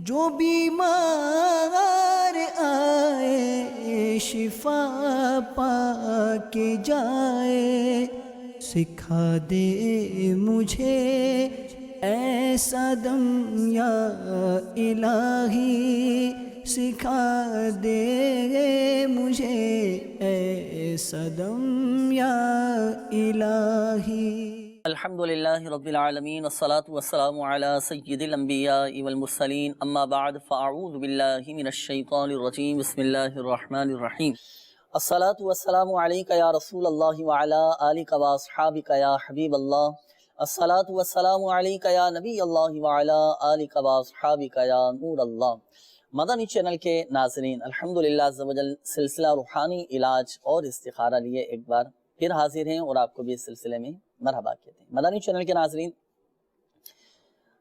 جو بیمار آئے شفا پا کے جائے، سکھا دے مجھے ایسا دم یا الہی، سکھا دے مجھے ایسا دم یا الہی۔ الحمدللہ رب العالمین، والصلاة والسلام علی سید الانبیاء والمرسلین، اما بعد فاعوذ باللہ من الشیطان الرجیم، بسم اللہ الرحمن الرحیم۔ الصلاة والسلام علیک یا رسول اللہ وعلی آلک واصحابک یا حبیب اللہ، الصلاة والسلام علیک یا نبی اللہ وعلی آلک واصحابک یا نور اللہ۔ مدنی چینل کے ناظرین، الحمدللہ عز و جل سلسلہ روحانی علاج اور استخارہ لیے ایک بار پھر حاضر ہیں اور آپ کو بھی اس سلسلے میں مرحبا کہتے ہیں۔ مدنی چینل کے ناظرین،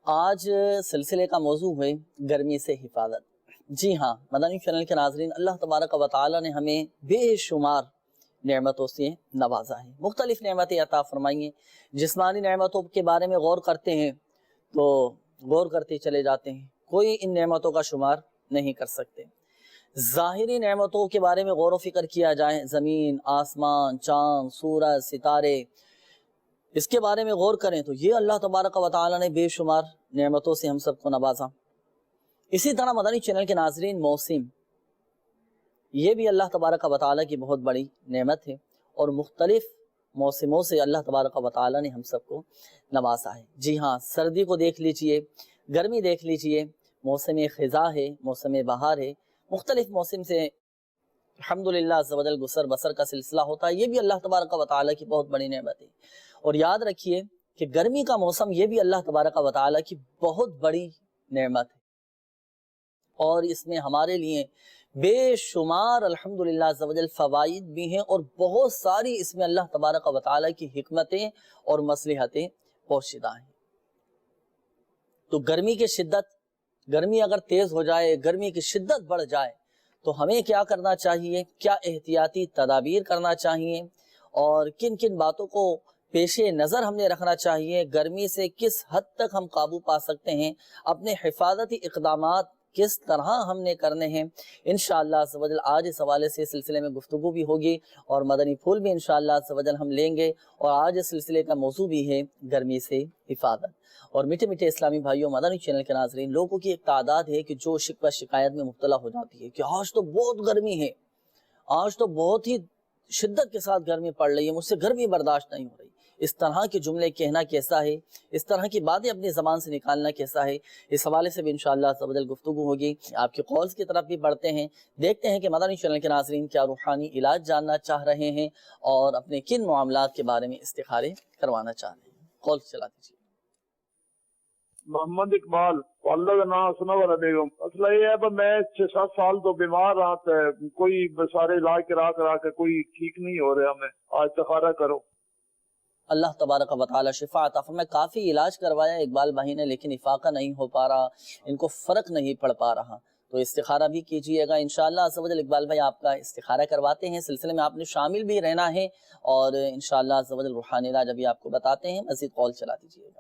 آج سلسلے کا موضوع ہے گرمی سے حفاظت۔ جی ہاں مدنی چینل کے ناظرین، اللہ تبارک و تعالی نے ہمیں بے شمار نعمتوں سے نوازا ہے، مختلف نعمتیں عطا فرمائی ہیں۔ جسمانی نعمتوں کے بارے میں غور کرتے ہیں تو غور کرتے چلے جاتے ہیں، کوئی ان نعمتوں کا شمار نہیں کر سکتے۔ ظاہری نعمتوں کے بارے میں غور و فکر کیا جائے، زمین، آسمان، چاند، سورج، ستارے، اس کے بارے میں غور کریں تو یہ اللہ تبارک و تعالی نے بے شمار نعمتوں سے ہم سب کو نوازا۔ اسی طرح مدنی چینل کے ناظرین، موسم، یہ بھی اللہ تبارک و تعالی کی بہت بڑی نعمت ہے، اور مختلف موسموں سے اللہ تبارک و تعالی نے ہم سب کو نوازا ہے۔ جی ہاں، سردی کو دیکھ لیجئے، گرمی دیکھ لیجئے، موسم خزاں ہے، موسم بہار ہے، مختلف موسم سے الحمدللہ عز و جل گسر بسر کا سلسلہ ہوتا ہے۔ یہ بھی اللہ تبارک و تعالی کی بہت بڑی نعمت ہے۔ اور یاد رکھیے کہ گرمی کا موسم یہ بھی اللہ تبارک و تعالی کی بہت بڑی نعمت ہے، اور اس میں ہمارے لیے بے شمار الحمدللہ عز و جل فوائد بھی ہیں، اور بہت ساری اس میں اللہ تبارک و تعالی کی حکمتیں اور مصلحتیں پوشیدہ ہیں۔ تو گرمی کی شدت، گرمی اگر تیز ہو جائے، گرمی کی شدت بڑھ جائے تو ہمیں کیا کرنا چاہیے، کیا احتیاطی تدابیر کرنا چاہیے، اور کن کن باتوں کو پیش نظر ہم نے رکھنا چاہیے، گرمی سے کس حد تک ہم قابو پا سکتے ہیں، اپنے حفاظتی اقدامات کس طرح ہم نے کرنے ہیں۔ انشاءاللہ عز و جل آج اس حوالے سے سلسلے میں گفتگو بھی ہوگی، اور مدنی پھول بھی انشاءاللہ عز و جل ہم لیں گے، اور آج اس سلسلے کا موضوع بھی ہے گرمی سے حفاظت۔ اور میٹھے میٹھے اسلامی بھائیوں، مدنی چینل کے ناظرین، لوگوں کی ایک تعداد ہے کہ جو شکوہ شکایت میں مبتلا ہو جاتی ہے کہ آج تو بہت گرمی ہے، آج تو بہت ہی شدت کے ساتھ گرمی پڑ رہی ہے، مجھ سے گرمی برداشت نہیں ہو رہی۔ اس طرح کے جملے کہنا کیسا ہے، اس طرح کی باتیں اپنی زبان سے نکالنا کیسا ہے، اس حوالے سے بھی انشاءاللہ عز و جل گفتگو ہوگی۔ آپ کی کالز کی طرف بھی بڑھتے ہیں، دیکھتے ہیں کہ مدنی چینل کے ناظرین کیا روحانی علاج جاننا چاہ رہے ہیں اور اپنے کن معاملات کے بارے میں استخارے کروانا چاہ رہے ہیں۔ کالز چلا دیجیے۔ محمد اقبال، واللہ کا نام سنا والا بیگم۔ مسئلہ یہ ہے کہ میں 6-7 سال تو بیمار رہا تھا، کوئی سارے علاج کرا کے کوئی ٹھیک نہیں ہو رہا، میں آج استخارہ کرو۔ اللہ تبارک و تعالی شفا عطا فرمائے۔ کافی علاج کروایا اقبال بھائی نے، لیکن افاقہ نہیں ہو پا رہا، ان کو فرق نہیں پڑ پا رہا، تو استخارہ بھی کیجئے گا انشاءاللہ عز و جل۔ اقبال بھائی آپ کا استخارہ کرواتے ہیں، سلسلے میں آپ نے شامل بھی رہنا ہے، اور انشاءاللہ عز و جل روحانی علاج ابھی آپ کو بتاتے ہیں۔ مزید کال چلا دیجئے گا۔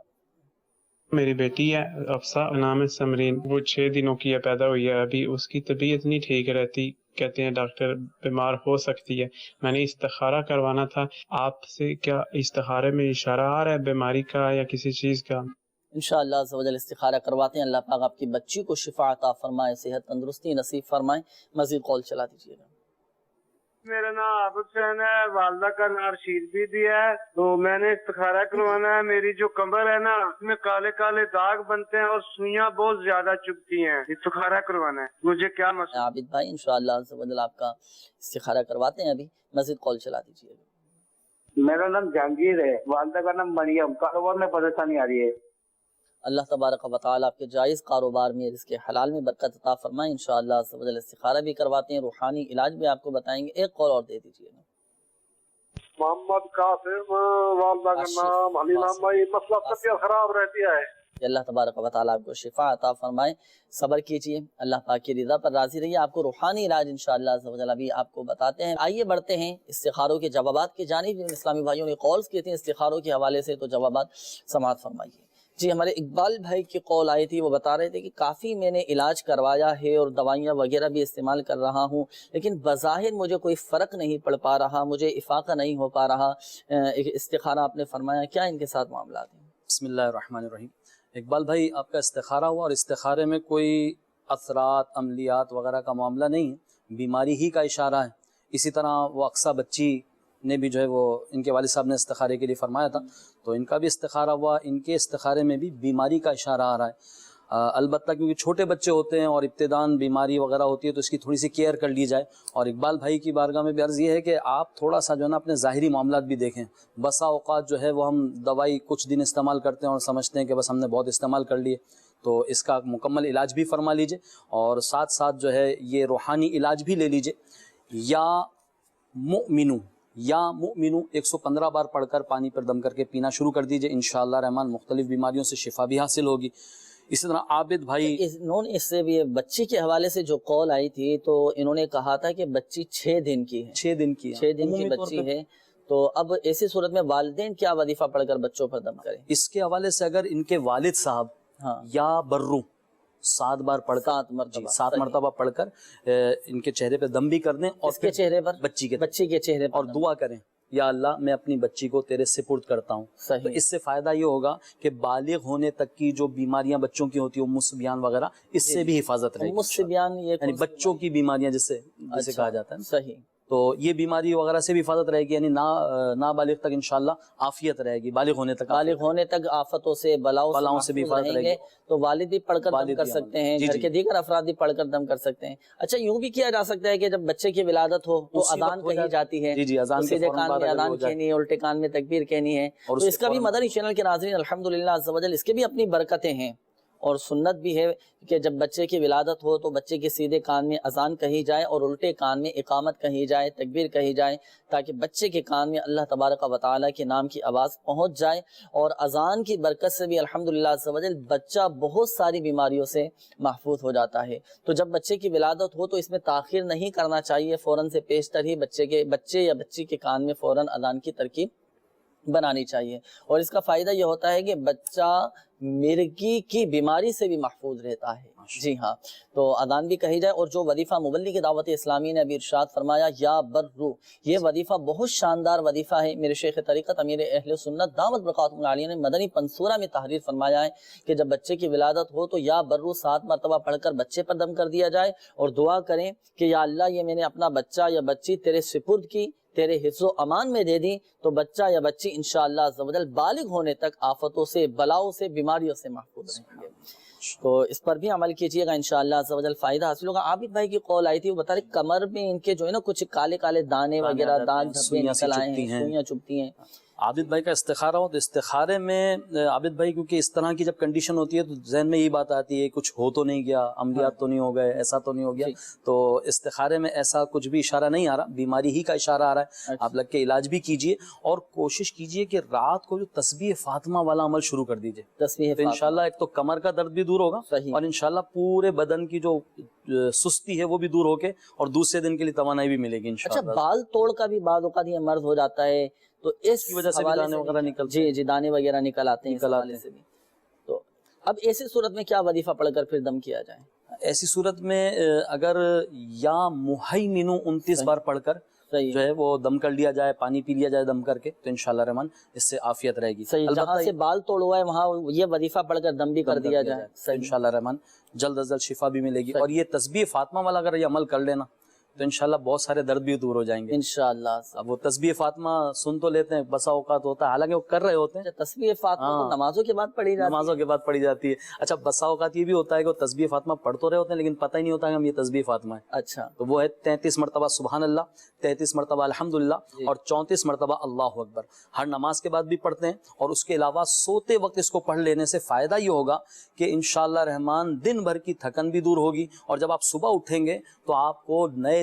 میری بیٹی ہے افسا، نام ہے سمرین، وہ 6 دنوں کی پیدا ہوئی ہے، ابھی اس کی طبیعت نہیں ٹھیک رہتی، کہتے ہیں ڈاکٹر بیمار ہو سکتی ہے۔ میں نے استخارہ کروانا تھا، آپ سے کیا استخارے میں اشارہ آ رہا ہے بیماری کا یا کسی چیز کا؟ انشاءاللہ عز و جل استخارہ کرواتے ہیں، اللہ پاک آپ کی بچی کو شفا عطا فرمائے، صحت تندرستی نصیب فرمائے۔ مزید کال چلا دیجیے گا۔ میرا نام عابد حسین ہے، والدہ کا نام رشید بی دیا ہے، تو میں نے استخارہ کروانا ہے۔ میری جو کمر ہے نا، اس میں کالے کالے داغ بنتے ہیں اور سوئیاں بہت زیادہ چبھتی ہیں، استخارہ کروانا ہے، مجھے کیا مسئلہ؟ عابد بھائی انشاءاللہ عز و جل آپ کا استخارہ کرواتے ہیں ابھی۔ مزید کال چلا دیجیے گا۔ میرا نام جہانگیر ہے، والدہ کا نام مریم، کاروبار میں پریشانی آ رہی ہے۔ اللہ تبارک و تعالی آپ کے جائز کاروبار میں، رزق حلال میں برکت عطا فرمائے۔ انشاءاللہ عز و جل استخارہ بھی کرواتے ہیں، روحانی علاج بھی آپ کو بتائیں گے۔ ایک کال اور دے دیجیے گا۔ محمد قاسم، والدہ کا نام حلیمہ مائی، مسئلہ طبیعت خراب رہتی ہے۔ کہ اللہ تبارک و تعالیٰ آپ کو شفا عطا فرمائے، صبر کیجئے، اللہ پاک کی رضا پر راضی رہیے۔ آپ کو روحانی علاج انشاءاللہ عز و جل ابھی آپ کو بتاتے ہیں۔ آئیے بڑھتے ہیں استخاروں کے جوابات کی جانب۔ اسلامی بھائیوں نے کالز کی تھیں استخاروں کے حوالے سے، تو جوابات سماعت فرمائیے۔ جی ہمارے اقبال بھائی کی قول آئی تھی، وہ بتا رہے تھے کہ کافی میں نے علاج کروایا ہے اور دوائیاں وغیرہ بھی استعمال کر رہا ہوں، لیکن بظاہر مجھے کوئی فرق نہیں پڑ پا رہا، مجھے افاقہ نہیں ہو پا رہا۔ ایک استخارہ آپ نے فرمایا، کیا ان کے ساتھ معاملات ہیں؟ بسم اللہ الرحمن الرحیم۔ اقبال بھائی آپ کا استخارہ ہوا اور استخارے میں کوئی اثرات عملیات وغیرہ کا معاملہ نہیں ہے، بیماری ہی کا اشارہ ہے۔ اسی طرح وہ اقصیٰ بچی نے بھی جو ہے وہ ان کے والد صاحب نے استخارے کے لیے فرمایا تھا، تو ان کا بھی استخارہ ہوا، ان کے استخارے میں بھی بیماری کا اشارہ آ رہا ہے۔ البتہ کیونکہ چھوٹے بچے ہوتے ہیں اور ابتداً بیماری وغیرہ ہوتی ہے تو اس کی تھوڑی سی کیئر کر لی جائے۔ اور اقبال بھائی کی بارگاہ میں بھی عرض یہ ہے کہ آپ تھوڑا سا جو ہے نا اپنے ظاہری معاملات بھی دیکھیں۔ بسا اوقات جو ہے وہ ہم دوائی کچھ دن استعمال کرتے ہیں اور سمجھتے ہیں کہ بس ہم نے بہت استعمال کر لیے، تو اس کا مکمل علاج بھی فرما لیجئے اور ساتھ ساتھ جو ہے یہ روحانی علاج بھی لے لیجئے۔ یا مؤمنو 115 بار پڑھ کر پانی پر دم کر کے پینا شروع کر دیجئے، انشاءاللہ رحمان مختلف بیماریوں سے شفا بھی حاصل ہوگی۔ اسی طرح عابد بھائی انہوں نے اس سے بھی بچی کے حوالے سے جو قول آئی تھی تو انہوں نے کہا تھا کہ بچی 6 دن کی ہے، 6 دن کی 6 دن کی بچی ہے، تو اب ایسی صورت میں والدین کیا وظیفہ پڑھ کر بچوں پر دم کریں؟ اس کے حوالے سے اگر ان کے والد صاحب یا برو 7 بار پڑھ کر 7 مرتبہ پڑھ کر ان کے چہرے پہ دم بھی کر دیں اور اس کے چہرے پر، بچی کے چہرے پر اور دعا کریں، یا اللہ میں اپنی بچی کو تیرے سپرد کرتا ہوں۔ تو اس سے فائدہ یہ ہوگا کہ بالغ ہونے تک کی جو بیماریاں بچوں کی ہوتی ہیں مسبیان وغیرہ، اس سے بھی حفاظت رہے گی، مسبیان یعنی بچوں کی بیماریاں جسے کہا جاتا ہے، صحیح، تو یہ بیماری وغیرہ سے بھی حفاظت رہے گی، یعنی نابالغ تک انشاءاللہ عافیت رہے گی، بالغ ہونے تک آفتوں سے بلاؤں سے بھی حفاظت رہے گی۔ تو والد بھی پڑھ کر دم کر سکتے ہیں، گھر کے دیگر افراد بھی پڑھ کر دم کر سکتے ہیں۔ اچھا یوں بھی کیا جا سکتا ہے کہ جب بچے کی ولادت ہو تو اذان کہی جاتی ہے، سیدھے کان میں اذان کہنی ہے، الٹے کان میں تکبیر کہنی ہے، تو اس کا بھی مدنی چینل کے ناظرین الحمدللہ عز و جل اس کے بھی اپنی برکتیں ہیں، اور سنت بھی ہے کہ جب بچے کی ولادت ہو تو بچے کے سیدھے کان میں اذان کہی جائے اور الٹے کان میں اقامت کہی جائے، تکبیر کہی جائے، تاکہ بچے کے کان میں اللہ تبارک و تعالیٰ کے نام کی آواز پہنچ جائے۔ اور اذان کی برکت سے بھی الحمدللہ عز و جل بچہ بہت ساری بیماریوں سے محفوظ ہو جاتا ہے۔ تو جب بچے کی ولادت ہو تو اس میں تاخیر نہیں کرنا چاہیے، فوراً سے پیشتر ہی بچے یا بچی کے کان میں فوراً اذان کی ترکیب بنانی چاہیے۔ اور اس کا فائدہ یہ ہوتا ہے کہ بچہ مرگی کی بیماری سے بھی محفوظ رہتا ہے۔ جی ہاں، تو اذان بھی کہی جائے۔ اور جو وظیفہ مبلغ دعوت اسلامی نے ابھی ارشاد فرمایا یا برو، یہ وظیفہ بہت شاندار وظیفہ ہے۔ میرے شیخ طریقت امیر اہل سنت دعوت برکاتہ عالیہ نے مدنی پنصورہ میں تحریر فرمایا ہے کہ جب بچے کی ولادت ہو تو یا برو 7 مرتبہ پڑھ کر بچے پر دم کر دیا جائے اور دعا کریں کہ یا اللہ یہ میں نے اپنا بچہ یا بچی تیرے سپرد کی، تیرے حفظ و امان میں دے دی، تو بچہ یا بچی انشاءاللہ عز و جل بالغ ہونے تک آفتوں سے، بلاؤں سے، بیماریوں سے محفوظ رہیں گے۔ تو اس پر بھی عمل کیجئے گا انشاءاللہ عز و جل فائدہ حاصل ہوگا۔ عابد بھائی کی قول آئی تھی، وہ بتا رہے کمر میں ان کے جو ہے نا کچھ کالے کالے دانے وغیرہ، داغ دھبے نکل آئے ہیں، سوئیاں چبھتی ہیں۔ عابد بھائی کا استخارہ ہو تو استخارے میں عابد بھائی کیونکہ اس طرح کی جب کنڈیشن ہوتی ہے تو ذہن میں یہی بات آتی ہے کچھ ہو تو نہیں گیا، عملیات تو نہیں ہو گئے، ایسا تو نہیں ہو گیا، تو استخارے میں ایسا کچھ بھی اشارہ نہیں آ رہا، بیماری ہی کا اشارہ آ رہا ہے۔ آپ لگ کے علاج بھی کیجئے اور کوشش کیجئے کہ رات کو جو تسبیح فاطمہ والا عمل شروع کر دیجئے، تو انشاءاللہ ایک تو کمر کا درد بھی دور ہوگا اور انشاءاللہ پورے بدن کی جو سستی ہے وہ بھی دور ہو کے اور دوسرے دن کے لیے توانائی بھی ملے گی انشاءاللہ۔ اچھا بال توڑ کا بھی بعض اوقات یہ مرض ہو جاتا ہے تو اس کی وجہ سے بھی دانے وغیرہ نکلتے ہیں، جی دانے وغیرہ نکل آتے ہیں، سے بھی۔ تو اب ایسی صورت میں کیا وظیفہ پڑھ کر پھر دم کیا جائے؟ ایسی صورت میں اگر یا مہیمنو 29 بار پڑھ کر جو ہے وہ دم کر لیا جائے، پانی پی لیا جائے دم کر کے، تو انشاءاللہ رحمان اس سے عافیت رہے گی۔ جہاں سے بال توڑ ہوا ہے وہاں یہ وظیفہ پڑھ کر دم بھی کر دیا جائے، انشاءاللہ رحمان جلد از جلد شفا بھی ملے گی۔ اور یہ تسبیح فاطمہ والا اگر یہ عمل کر لینا تو انشاءاللہ بہت سارے درد بھی دور ہو جائیں گے انشاءاللہ۔ اب وہ تسبیح فاطمہ سن تو لیتے ہیں، بسا اوقات ہوتا ہے حالانکہ وہ کر رہے ہوتے ہیں، تسبیح فاطمہ نمازوں کے بعد پڑھی جاتی ہے، نمازوں کے بعد پڑھی جاتی ہے۔ اچھا بسا اوقات یہ بھی ہوتا ہے کہ وہ تسبیح فاطمہ پڑھ تو رہے ہوتے ہیں لیکن پتہ ہی نہیں ہوتا کہ ہم یہ تسبیح فاطمہ ہے۔ اچھا تو وہ ہے 33 مرتبہ سبحان اللہ، 33 مرتبہ الحمدللہ اور 34 مرتبہ اللہ اکبر، ہر نماز کے بعد بھی پڑھتے ہیں۔ اور اس کے علاوہ سوتے وقت اس کو پڑھ لینے سے فائدہ یہ ہوگا کہ انشاءاللہ رحمان دن بھر کی تھکن بھی دور ہوگی، اور جب آپ صبح اٹھیں گے تو آپ کو نئے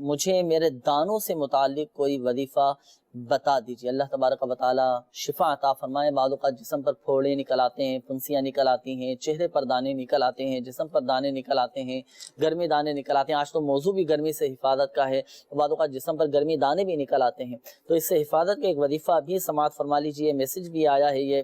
مجھے میرے دانوں سے متعلق کوئی وظیفہ بتا دیجیے، اللہ تبارک و تعالی شفا عطا فرمائے۔ بعض اوقات جسم پر پھوڑے نکل آتے ہیں، پھنسیاں نکل آتی ہیں، چہرے پر دانے نکل آتے ہیں، جسم پر دانے نکل آتے ہیں، گرمی دانے نکل آتے ہیں۔ آج تو موضوع بھی گرمی سے حفاظت کا ہے، تو بعض اوقات جسم پر گرمی دانے بھی نکل آتے ہیں، تو اس سے حفاظت کا ایک وظیفہ بھی سماعت فرما لیجیے۔ میسج بھی آیا ہے یہ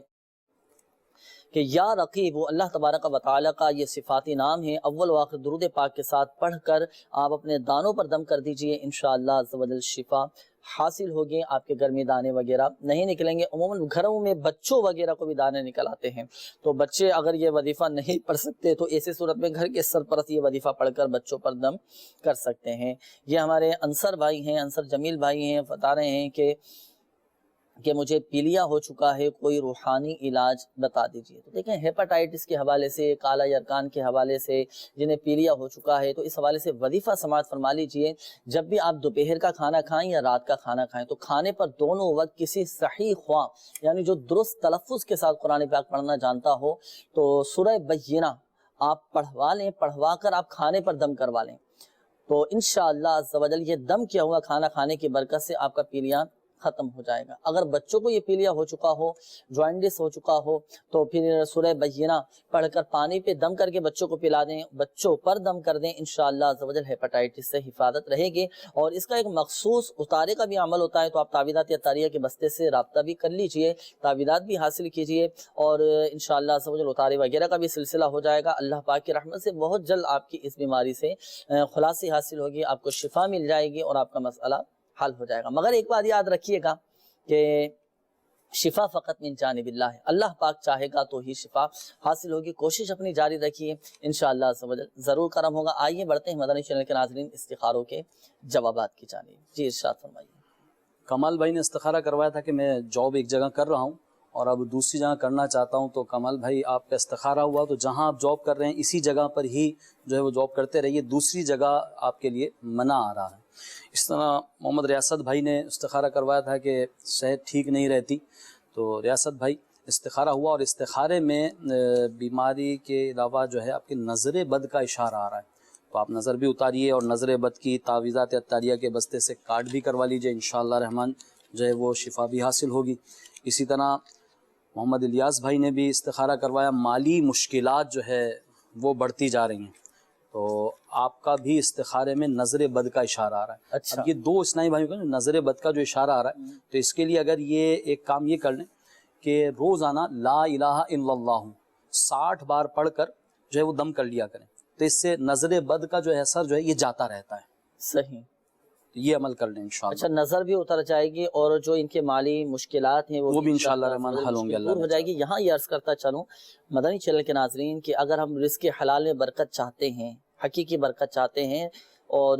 کہ یا رقیب، وہ اللہ تبارک و تعالی کا یہ صفاتی نام ہے، اول و آخر درود پاک کے ساتھ پڑھ کر آپ اپنے دانوں پر دم کر دیجئے، انشاءاللہ عز و جل شفا حاصل ہوگی، آپ کے گرمی دانے وغیرہ نہیں نکلیں گے۔ عموماً گھروں میں بچوں وغیرہ کو بھی دانے نکل آتے ہیں، تو بچے اگر یہ وظیفہ نہیں پڑھ سکتے تو ایسی صورت میں گھر کے سرپرست یہ وظیفہ پڑھ کر بچوں پر دم کر سکتے ہیں۔ یہ ہمارے انصر بھائی ہیں، انصر جمیل بھائی ہیں، بتا رہے ہیں کہ مجھے پیلیا ہو چکا ہے، کوئی روحانی علاج بتا دیجیے۔ تو دیکھیں، ہیپاٹائٹس کے حوالے سے، کالا یرکان کے حوالے سے جنہیں پیلیا ہو چکا ہے، تو اس حوالے سے وظیفہ سماعت فرما لیجیے۔ جب بھی آپ دوپہر کا کھانا کھائیں یا رات کا کھانا کھائیں تو کھانے پر دونوں وقت کسی صحیح خواہ، یعنی جو درست تلفظ کے ساتھ قرآن پاک پڑھنا جانتا ہو، تو سورہ بینہ آپ پڑھوا لیں، پڑھوا کر آپ کھانے پر دم کروا لیں، تو انشاءاللہ عز و جل یہ دم کیا ہوا کھانا کھانے کی برکت سے آپ کا پیلیا ختم ہو جائے گا۔ اگر بچوں کو یہ پیلیا ہو چکا ہو، جوائنٹس ہو چکا ہو، تو پھر سورہ بینہ پڑھ کر پانی پہ دم کر کے بچوں کو پلا دیں، بچوں پر دم کر دیں، انشاءاللہ عز و جل ہیپاٹائٹس سے حفاظت رہے گی۔ اور اس کا ایک مخصوص اتارے کا بھی عمل ہوتا ہے، تو آپ تعویذات عطاریہ کے بستے سے رابطہ بھی کر لیجئے، تعویذات بھی حاصل کیجئے، اور انشاءاللہ عز و جل اتارے وغیرہ کا بھی سلسلہ ہو جائے گا۔ اللہ پاک کی رحمت سے بہت جلد آپ کی اس بیماری سے خلاصی حاصل ہوگی، آپ کو شفا مل جائے گی اور آپ کا مسئلہ حل ہو جائے گا۔ مگر ایک بات یاد رکھیے گا کہ شفا فقط من جانب اللہ ہے، اللہ پاک چاہے گا تو ہی شفا حاصل ہوگی۔ کوشش اپنی جاری رکھیے، انشاءاللہ عز و جل ضرور کرم ہوگا۔ آئیے بڑھتے ہیں مدنی چینل کے ناظرین استخاروں کے جوابات کی جانب۔ جی ارشاد فرمائیے۔ کمال بھائی نے استخارہ کروایا تھا کہ میں جاب ایک جگہ کر رہا ہوں اور اب دوسری جگہ کرنا چاہتا ہوں، تو کمال بھائی آپ کا استخارہ ہوا تو جہاں آپ جاب کر رہے ہیں اسی جگہ پر ہی جو ہے وہ جاب کرتے رہیے، دوسری جگہ آپ کے لیے منع آ رہا ہے۔ اس طرح محمد ریاست بھائی نے استخارہ کروایا تھا کہ صحت ٹھیک نہیں رہتی، تو ریاست بھائی استخارہ ہوا اور استخارے میں بیماری کے علاوہ جو ہے آپ کی نظر بد کا اشارہ آ رہا ہے، تو آپ نظر بھی اتاریے اور نظر بد کی تعویذات عطاریہ کے بستے سے کارڈ بھی کروا لیجئے، انشاءاللہ رحمان جو ہے وہ شفا بھی حاصل ہوگی۔ اسی طرح محمد الیاس بھائی نے بھی استخارہ کروایا، مالی مشکلات جو ہے وہ بڑھتی جا رہی ہیں، تو آپ کا بھی استخارے میں نظر بد کا اشارہ آ رہا ہے۔ اچھا، اب یہ دو اسنائی بھائیوں کا نظر بد کا جو اشارہ آ رہا ہے، تو اس کے لیے اگر یہ ایک کام یہ کر لیں کہ روزانہ لا الہ الا اللہ 60 بار پڑھ کر جو ہے وہ دم کر لیا کریں، تو اس سے نظر بد کا جو ہے اثر جو ہے یہ جاتا رہتا ہے۔ صحیح، تو یہ عمل کر لیں انشاءاللہ۔ اچھا، نظر بھی اتر جائے گی اور جو ان کے مالی مشکلات ہیں وہ بھی انشاءاللہ رحمان حل ہوں گے، اللہ دور ہو جائے گی۔ یہاں یہ عرض کرتا چلوں مدنی چینل کے ناظرین کہ اگر ہم رزق حلال میں برکت چاہتے ہیں، حقیقی برکت چاہتے ہیں اور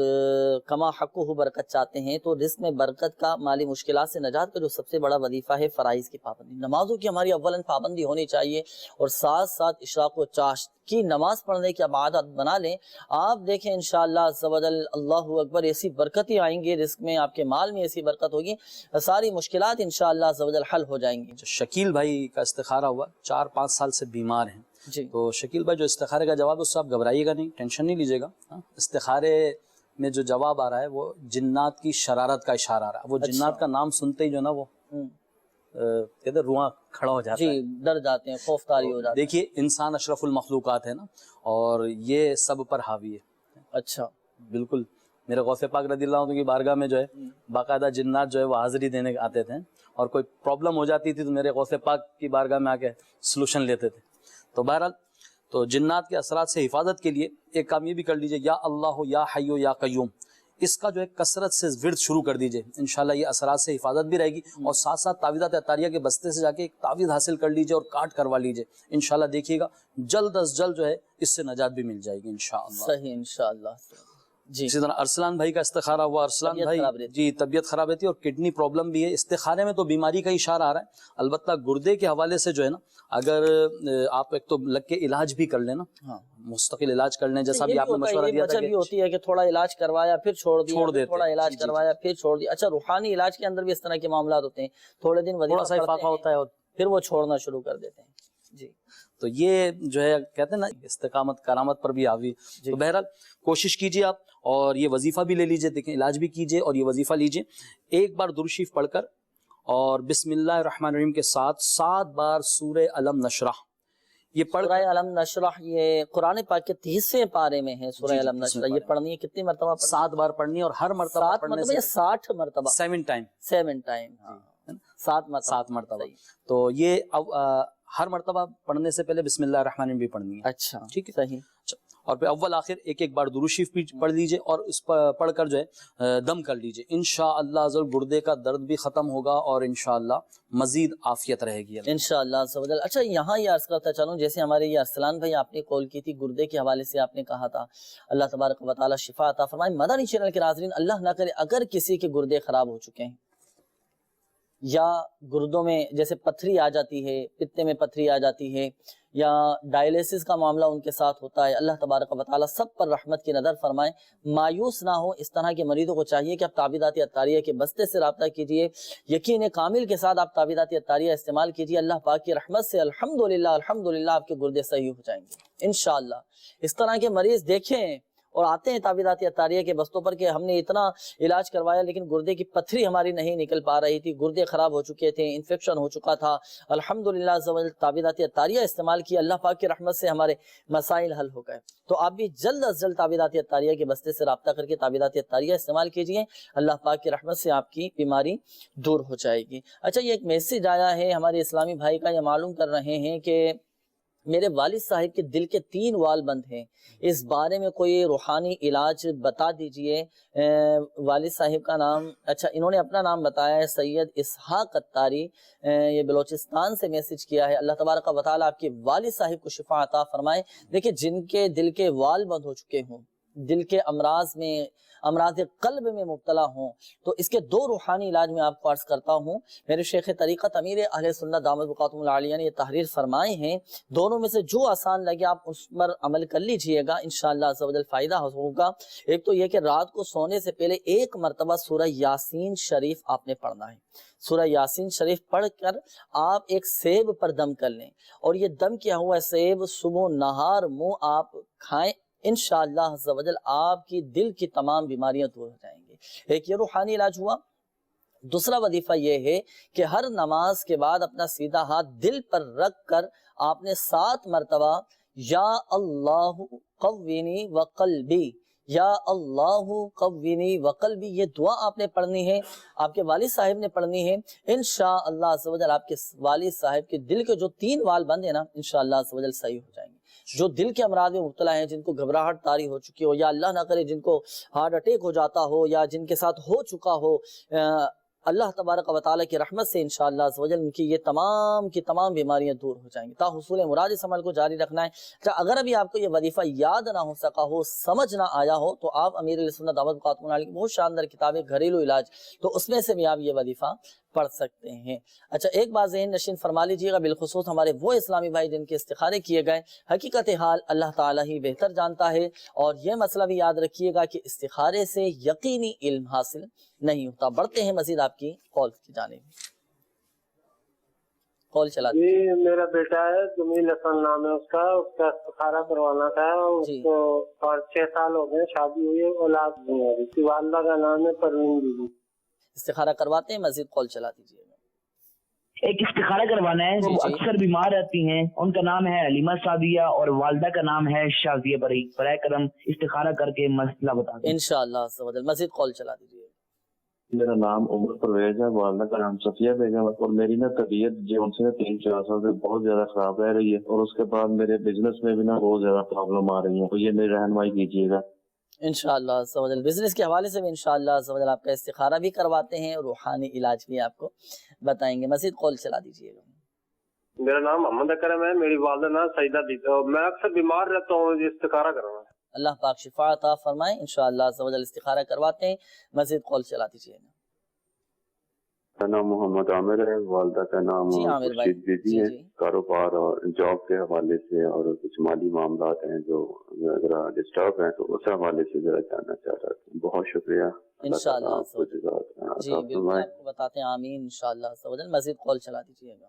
کما حقہ برکت چاہتے ہیں، تو رزق میں برکت کا، مالی مشکلات سے نجات کا جو سب سے بڑا وظیفہ ہے فرائض کی پابندی، نمازوں کی ہماری اولاً پابندی ہونی چاہیے، اور ساتھ ساتھ اشراق و چاشت کی نماز پڑھنے کی عبادت بنا لیں۔ آپ دیکھیں انشاءاللہ عز و جل، اللہ اکبر، ایسی برکتیں آئیں گی رزق میں، آپ کے مال میں ایسی برکت ہوگی، ساری مشکلات انشاءاللہ عز و جل حل ہو جائیں گی۔ شکیل بھائی کا استخارہ ہوا، 4-5 سال سے بیمار ہیں، جی، تو شکیل بھائی جو استخارے کا جواب اس سے آپ گھبرائیے گا نہیں، ٹینشن نہیں لیجیے گا۔ استخارے میں جو جواب آ رہا ہے وہ جنات کی شرارت کا اشارہ آ رہا ہے، وہ جنات کا نام سنتے ہی جو نا وہ کہتے ہیں روحاں کھڑا ہو جاتا ہے، جی، ڈر جاتے ہیں، خوف طاری ہو جاتے ہیں۔ دیکھیے انسان اشرف المخلوقات ہے نا، اور یہ سب پر حاوی ہے۔ اچھا، بالکل، میرے غوث پاک رضی اللہ عنہ کی بارگاہ میں جو ہے باقاعدہ جنات جو ہے وہ حاضری دینے آتے تھے، اور کوئی پرابلم ہو جاتی تھی تو میرے غوث پاک کی بارگاہ میں آ کے سلوشن لیتے تھے۔ تو بہرحال تو جنات کے اثرات سے حفاظت کے لیے ایک کام یہ بھی کر لیجئے، یا اللہ یا حی یا قیوم، اس کا جو ہے کثرت سے ورد شروع کر دیجئے، انشاءاللہ یہ اثرات سے حفاظت بھی رہے گی، اور ساتھ ساتھ تعویذات عطاریہ کے بستے سے جا کے ایک تعویذ حاصل کر لیجئے اور کاٹ کروا لیجئے، انشاءاللہ دیکھیے گا جلد از جلد جو ہے اس سے نجات بھی مل جائے گی انشاءاللہ۔ صحیح، انشاءاللہ۔ جی، اسی طرح ارسلان بھائی کا استخارہ ہوا، ارسلان بھائی جی طبیعت خراب رہتی ہے اور کڈنی پرابلم بھی ہے، استخارے میں تو بیماری کا اشارہ آ رہا ہے، البتہ گردے کے حوالے سے جو ہے نا، اگر آپ ایک تو لگ کے علاج بھی کر لیں نا، مستقل علاج کر لیں، جیسا بھی آپ نے مشورہ دیا تھا بھی ہوتی ہے کہ تھوڑا علاج کروایا پھر چھوڑ دیا، تھوڑا علاج کروایا پھر چھوڑ دیا۔ اچھا، روحانی علاج کے اندر بھی اس طرح کے معاملات ہوتے ہیں، تھوڑے دن تھوڑا سا افاقہ ہوتا ہے اور پھر وہ چھوڑنا شروع کر دیتے ہیں۔ جی تو یہ جو ہے کہتے ہیں نا استقامت کرامت پر بھی حاوی. تو بہرحال کوشش کیجیے آپ، اور یہ وظیفہ بھی لے لیجیے، دیکھیں علاج بھی کیجیے اور یہ وظیفہ لیجیے. ایک بار درود شریف پڑھ کر اور بسم اللہ الرحمن الرحیم کے ساتھ 7 بار سورہ علم نشرح یہ پڑھ سورہ علم نشرح یہ قرآن پاک کے 30ویں پارے میں ہے. سورہ علم نشرح یہ پڑھنی ہے کتنی مرتبہ؟ 7 بار پڑھنی ہے، اور ہر مرتبہ 7 مرتبہ یا 60 مرتبہ؟ 7 ٹائم. 7 ٹائم 7 مرتبہ. تو یہ ہر مرتبہ پڑھنے سے پہلے بسم اللہ الرحمن الرحیم بھی پڑھنی ہے. اچھا ٹھیک ہے، صحیح. اور پھر اول آخر ایک ایک بار درود شریف بھی پڑھ لیجئے، اور اس پر پڑھ کر جو ہے دم کر لیجئے. انشاءاللہ عز و جل گردے کا درد بھی ختم ہوگا، اور انشاءاللہ مزید عافیت رہے گی انشاءاللہ عز و جل. اچھا یہاں یہ عرض کرتا چلوں، جیسے ہمارے یہ ارسلان بھائی آپ نے کال کی تھی گردے کے حوالے سے، آپ نے کہا تھا اللہ تبارک و تعالی شفا عطا فرمائے. مدنی چینل کے ناظرین اللہ نہ کرے اگر کسی کے گردے خراب ہو چکے ہیں یا گردوں میں جیسے پتھری آ جاتی ہے، پتے میں پتھری آ جاتی ہے، یا ڈائلیسس کا معاملہ ان کے ساتھ ہوتا ہے، اللہ تبارک و تعالی سب پر رحمت کی نظر فرمائے. مایوس نہ ہو. اس طرح کے مریضوں کو چاہیے کہ آپ تعویذات عطاریہ کے بستے سے رابطہ کیجئے، یقین کامل کے ساتھ آپ تعویذات عطاریہ استعمال کیجئے. اللہ پاک کی رحمت سے الحمدللہ آپ کے گردے صحیح ہو جائیں گے انشاءاللہ. اس طرح کے مریض دیکھیں اور آتے ہیں تعویذات عطاریہ کے بستوں پر کہ ہم نے اتنا علاج کروایا لیکن گردے کی پتھری ہماری نہیں نکل پا رہی تھی، گردے خراب ہو چکے تھے، انفیکشن ہو چکا تھا. الحمدللہ تعویذات عطاریہ استعمال کیا، اللہ پاک کی رحمت سے ہمارے مسائل حل ہو گئے. تو آپ بھی جلد از جلد تعویذات عطاریہ کے بستے سے رابطہ کر کے تعویذات عطاریہ استعمال کیجئے، اللہ پاک کی رحمت سے آپ کی بیماری دور ہو جائے گی. اچھا یہ ایک میسج آیا ہے ہمارے اسلامی بھائی کا، یہ معلوم کر رہے ہیں کہ میرے والد صاحب کے دل کے 3 وال بند ہیں، اس بارے میں کوئی روحانی علاج بتا دیجئے. والد صاحب کا نام، اچھا انہوں نے اپنا نام بتایا ہے سید اسحاق اتاری، یہ بلوچستان سے میسج کیا ہے. اللہ تبارک و تعالی آپ کے والد صاحب کو شفا عطا فرمائے. دیکھیں جن کے دل کے وال بند ہو چکے ہوں، دل کے امراض میں، امراض قلب میں مبتلا ہوں، تو اس کے 2 روحانی علاج میں آپ کو عرض کرتا ہوں. میرے شیخ طریقت امیر اہل سنت دامت بقاتہم العالیہ نے یہ تحریر فرمائے ہیں، دونوں میں سے جو آسان لگے آپ اس پر عمل کر لیجئے گا، انشاءاللہ عز و جل فائدہ ہوگا. ایک تو یہ کہ رات کو سونے سے پہلے 1 مرتبہ سورہ یاسین شریف آپ نے پڑھنا ہے. سورہ یاسین شریف پڑھ کر آپ ایک سیب پر دم کر لیں، اور یہ دم کیا ہوا سیب صبح و نہار منہ آپ کھائیں، انشاءاللہ عز و جل آپ کی دل کی تمام بیماریاں دور ہو جائیں گی. ایک یہ روحانی علاج ہوا. دوسرا وظیفہ یہ ہے کہ ہر نماز کے بعد اپنا سیدھا ہاتھ دل پر رکھ کر آپ نے 7 مرتبہ یا اللہ قوینی وقلبی، یا اللہ قوینی وقلبی، یہ دعا آپ نے پڑھنی ہے، آپ کے والد صاحب نے پڑھنی ہے. انشاءاللہ عز و جل آپ کے والد صاحب کے دل کے جو 3 وال بند ہیں نا انشاءاللہ عز و جل صحیح ہو جائیں گے. جو دل کے امراض میں مبتلا ہیں، جن کو گھبراہٹ طاری ہو چکی ہو، یا اللہ نہ کرے جن کو ہارٹ اٹیک ہو جاتا ہو، یا جن کے ساتھ ہو چکا ہو، اللہ تبارک و تعالی کی رحمت سے انشاءاللہ عز و جل ان کی یہ تمام کی تمام بیماریاں دور ہو جائیں گی. تا حصول مراد اس عمل کو جاری رکھنا ہے. اگر ابھی آپ کو یہ وظیفہ یاد نہ ہو سکا ہو، سمجھ نہ آیا ہو، تو آپ امیر اہل سنت دعوت بقاتہم العالیہ کی بہت شاندار کتاب ہے گھریلو علاج، تو اس میں سے بھی آپ یہ وظیفہ پڑھ سکتے ہیں. اچھا ایک بات ذہن نشین فرما لیجیے گا، بالخصوص ہمارے وہ اسلامی بھائی جن کے استخارے کیے گئے، حقیقت حال اللہ تعالیٰ ہی بہتر جانتا ہے. اور یہ مسئلہ بھی یاد رکھیے گا کہ استخارے سے یقینی علم حاصل نہیں ہوتا. بڑھتے ہیں مزید آپ کی کال کی جانب. کال چلا جی میرا بیٹا ہے جمیل حسن نام ہے اس کا استخارہ کروانا تھا. اس کو 6 سال ہو گئے شادی ہوئی ہے، اولاد نہیں ہے. اس کی والدہ کا نام ہے پروین بی بی. استخارہ کرواتے ہیں، مزید کال چلا دیجیے گا. ایک استخارہ کروانا ہے. وہ اکثر بیمار رہتی ہیں، ان کا نام ہے علیمہ سعدیہ اور والدہ کا نام ہے شازیہ بری. برائے کرم استخارہ کر کے مسئلہ بتا دیں انشاءاللہ. مزید کال چلا دیجیے. میرا نام عمر پرویز ہے، والدہ کا نام صفیہ بیگم ہے. اور میری نا طبیعت جو ان سے 3-4 سال سے بہت زیادہ خراب رہ رہی ہے، اور اس کے بعد میرے بزنس میں بھی نا بہت زیادہ پرابلم آ رہی ہے، تو یہ میری رہنمائی کیجیے گا. انشاءاللہ بزنس کے حوالے سے بھی انشاءاللہ آپ کا استخارہ بھی کرواتے ہیں، روحانی علاج بھی آپ کو بتائیں گے. مزید کال چلا دیجیے گا. میرا نام محمد اکرم ہے، میری والدہ نام سعیدہ بیگم. میں اکثر بیمار رہتا ہوں، استخارہ کروانا ہے. اللہ پاک شفا عطا فرمائے. انشاءاللہ استخارہ کرواتے ہیں. مزید کال چلا دیجیے گا. میرا نام محمد عامر ہے، والدہ کا نام خورشید بیبی ہے. کاروبار اور جاب کے حوالے سے اور کچھ مالی معاملات ہیں جو ذرا ڈسٹرب ہیں، تو اس حوالے سے ذرا جاننا چاہ رہا تھا. بہت شکریہ. انشاءاللہ جی بالکل آپ کو بتاتے ہیں. آمین. انشاءاللہ مزید کال چلا دیجیے گا.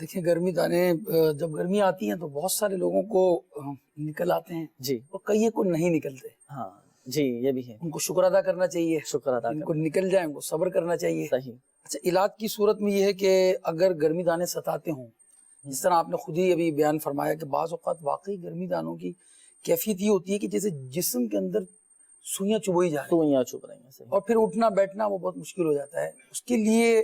دیکھیں گرمی دانے جب گرمی آتی ہیں تو بہت سارے لوگوں کو نکل آتے ہیں جی، اور کئی کو نہیں نکلتے. ہاں جی یہ بھی ہے. ان کو شکر ادا کرنا چاہیے, شکر ادا ان کو نکل جائیں, ان کو صبر کرنا چاہیے. صحیح. اچھا, علاج کی صورت میں یہ ہے کہ اگر گرمی دانے ستاتے ہوں, جس طرح آپ نے خود ہی ابھی بیان فرمایا کہ بعض اوقات واقعی گرمی دانوں کی کیفیت یہ ہوتی ہے کہ جیسے جسم کے اندر سوئیاں چبھائی جا رہی ہیں, سوئیاں چبھ رہی ہیں, اور پھر اٹھنا بیٹھنا وہ بہت مشکل ہو جاتا ہے. اس کے لیے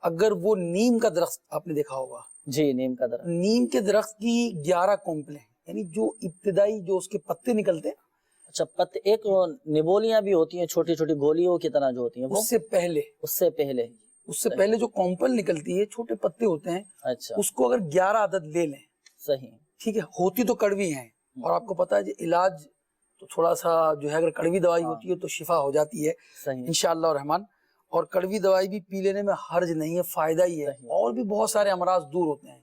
اگر وہ نیم کا درخت آپ نے دیکھا ہوگا, جی نیم کا درخت, نیم کے درخت کی 11 کونپلیں, یعنی جو ابتدائی جو اس کے پتے نکلتے ہیں, اچھا پتے, ایک نبولیاں بھی ہوتی ہیں چھوٹی چھوٹی گولیوں کی طرح جو ہوتی ہیں, اس سے پہلے جو کونپل نکلتی ہے چھوٹے پتے ہوتے ہیں, اچھا اس کو اگر 11 عدد لے لیں, صحیح ٹھیک ہے, ہوتی تو کڑوی ہیں, اور آپ کو پتا ہے جو علاج تو تھوڑا سا جو ہے اگر کڑوی دوائی ہوتی ہے تو شفا ہو جاتی ہے انشاءاللہ الرحمن, اور کڑوی دوائی بھی پی لینے میں حرج نہیں ہے, فائدہ ہی ہے, اور بھی بہت سارے امراض دور ہوتے ہیں.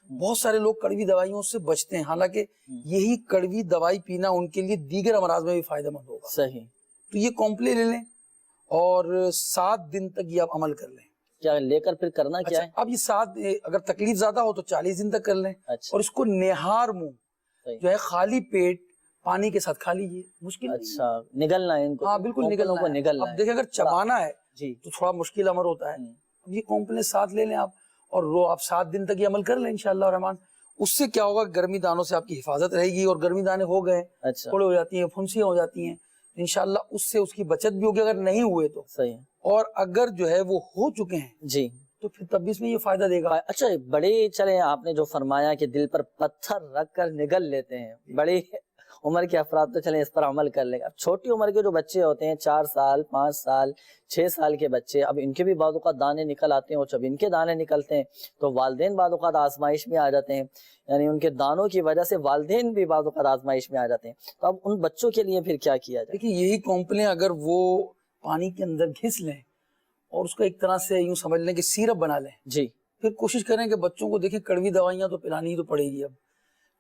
بہت سارے لوگ کڑوی دوائیوں سے بچتے ہیں, حالانکہ یہی کڑوی دوائی پینا ان کے لیے دیگر امراض میں بھی فائدہ مند ہوگا. صحیح. تو یہ کمپلے لے لیں اور 7 دن تک یہ آپ عمل کر لیں. کیا لے کر پھر کرنا کیا ہے؟ اب یہ اگر تکلیف زیادہ ہو تو 40 دن تک کر لیں, اور اس کو نہار منہ جو ہے خالی پیٹ پانی کے ساتھ کھا لیجیے. مشکل اچھا نگلنا ہے ان کو؟ ہاں بالکل نگلنا ہے. اب دیکھیں اگر چبانا ہے تو تھوڑا مشکل امر ہوتا ہے. اب یہ کمپلے 7 لے لیں آپ, اور آپ 7 دن تک یہ عمل کر لیں انشاءاللہ الرحمن. اس سے کیا ہوگا, گرمی دانوں سے آپ کی حفاظت رہے گی, اور گرمی دانے ہو گئے تھوڑے ہو جاتی ہیں, پھنسیاں ہو جاتی ہیں, انشاءاللہ اس سے اس کی بچت بھی ہوگی اگر نہیں ہوئے تو. صحیح. اور اگر جو ہے وہ ہو چکے ہیں جی تو پھر تب بھی اس میں یہ فائدہ دے گا. اچھا بڑی, چلیں آپ نے جو فرمایا کہ دل پر پتھر رکھ کر نگل لیتے ہیں, بڑی عمر کے افراد تو چلیں اس پر عمل کر لیں گے. اب چھوٹی عمر کے جو بچے ہوتے ہیں, 4 سال 5 سال 6 سال کے بچے, اب ان کے بھی بعض اوقات دانے نکل آتے ہیں, اور جب ان کے دانے نکلتے ہیں تو والدین بعض اوقات آزمائش میں آ جاتے ہیں, یعنی ان کے دانوں کی وجہ سے والدین بھی بعض اوقات آزمائش میں آ جاتے ہیں. تو اب ان بچوں کے لیے پھر کیا کیا جائے؟ دیکھیں یہی کونپلیں اگر وہ پانی کے اندر گھس لیں اور اس کو ایک طرح سے یوں سمجھ لیں کہ سیرپ بنا لیں, جی پھر کوشش کریں کہ بچوں کو دیکھیں کڑوی دوائیاں تو پلانی ہی تو پڑے گی اب,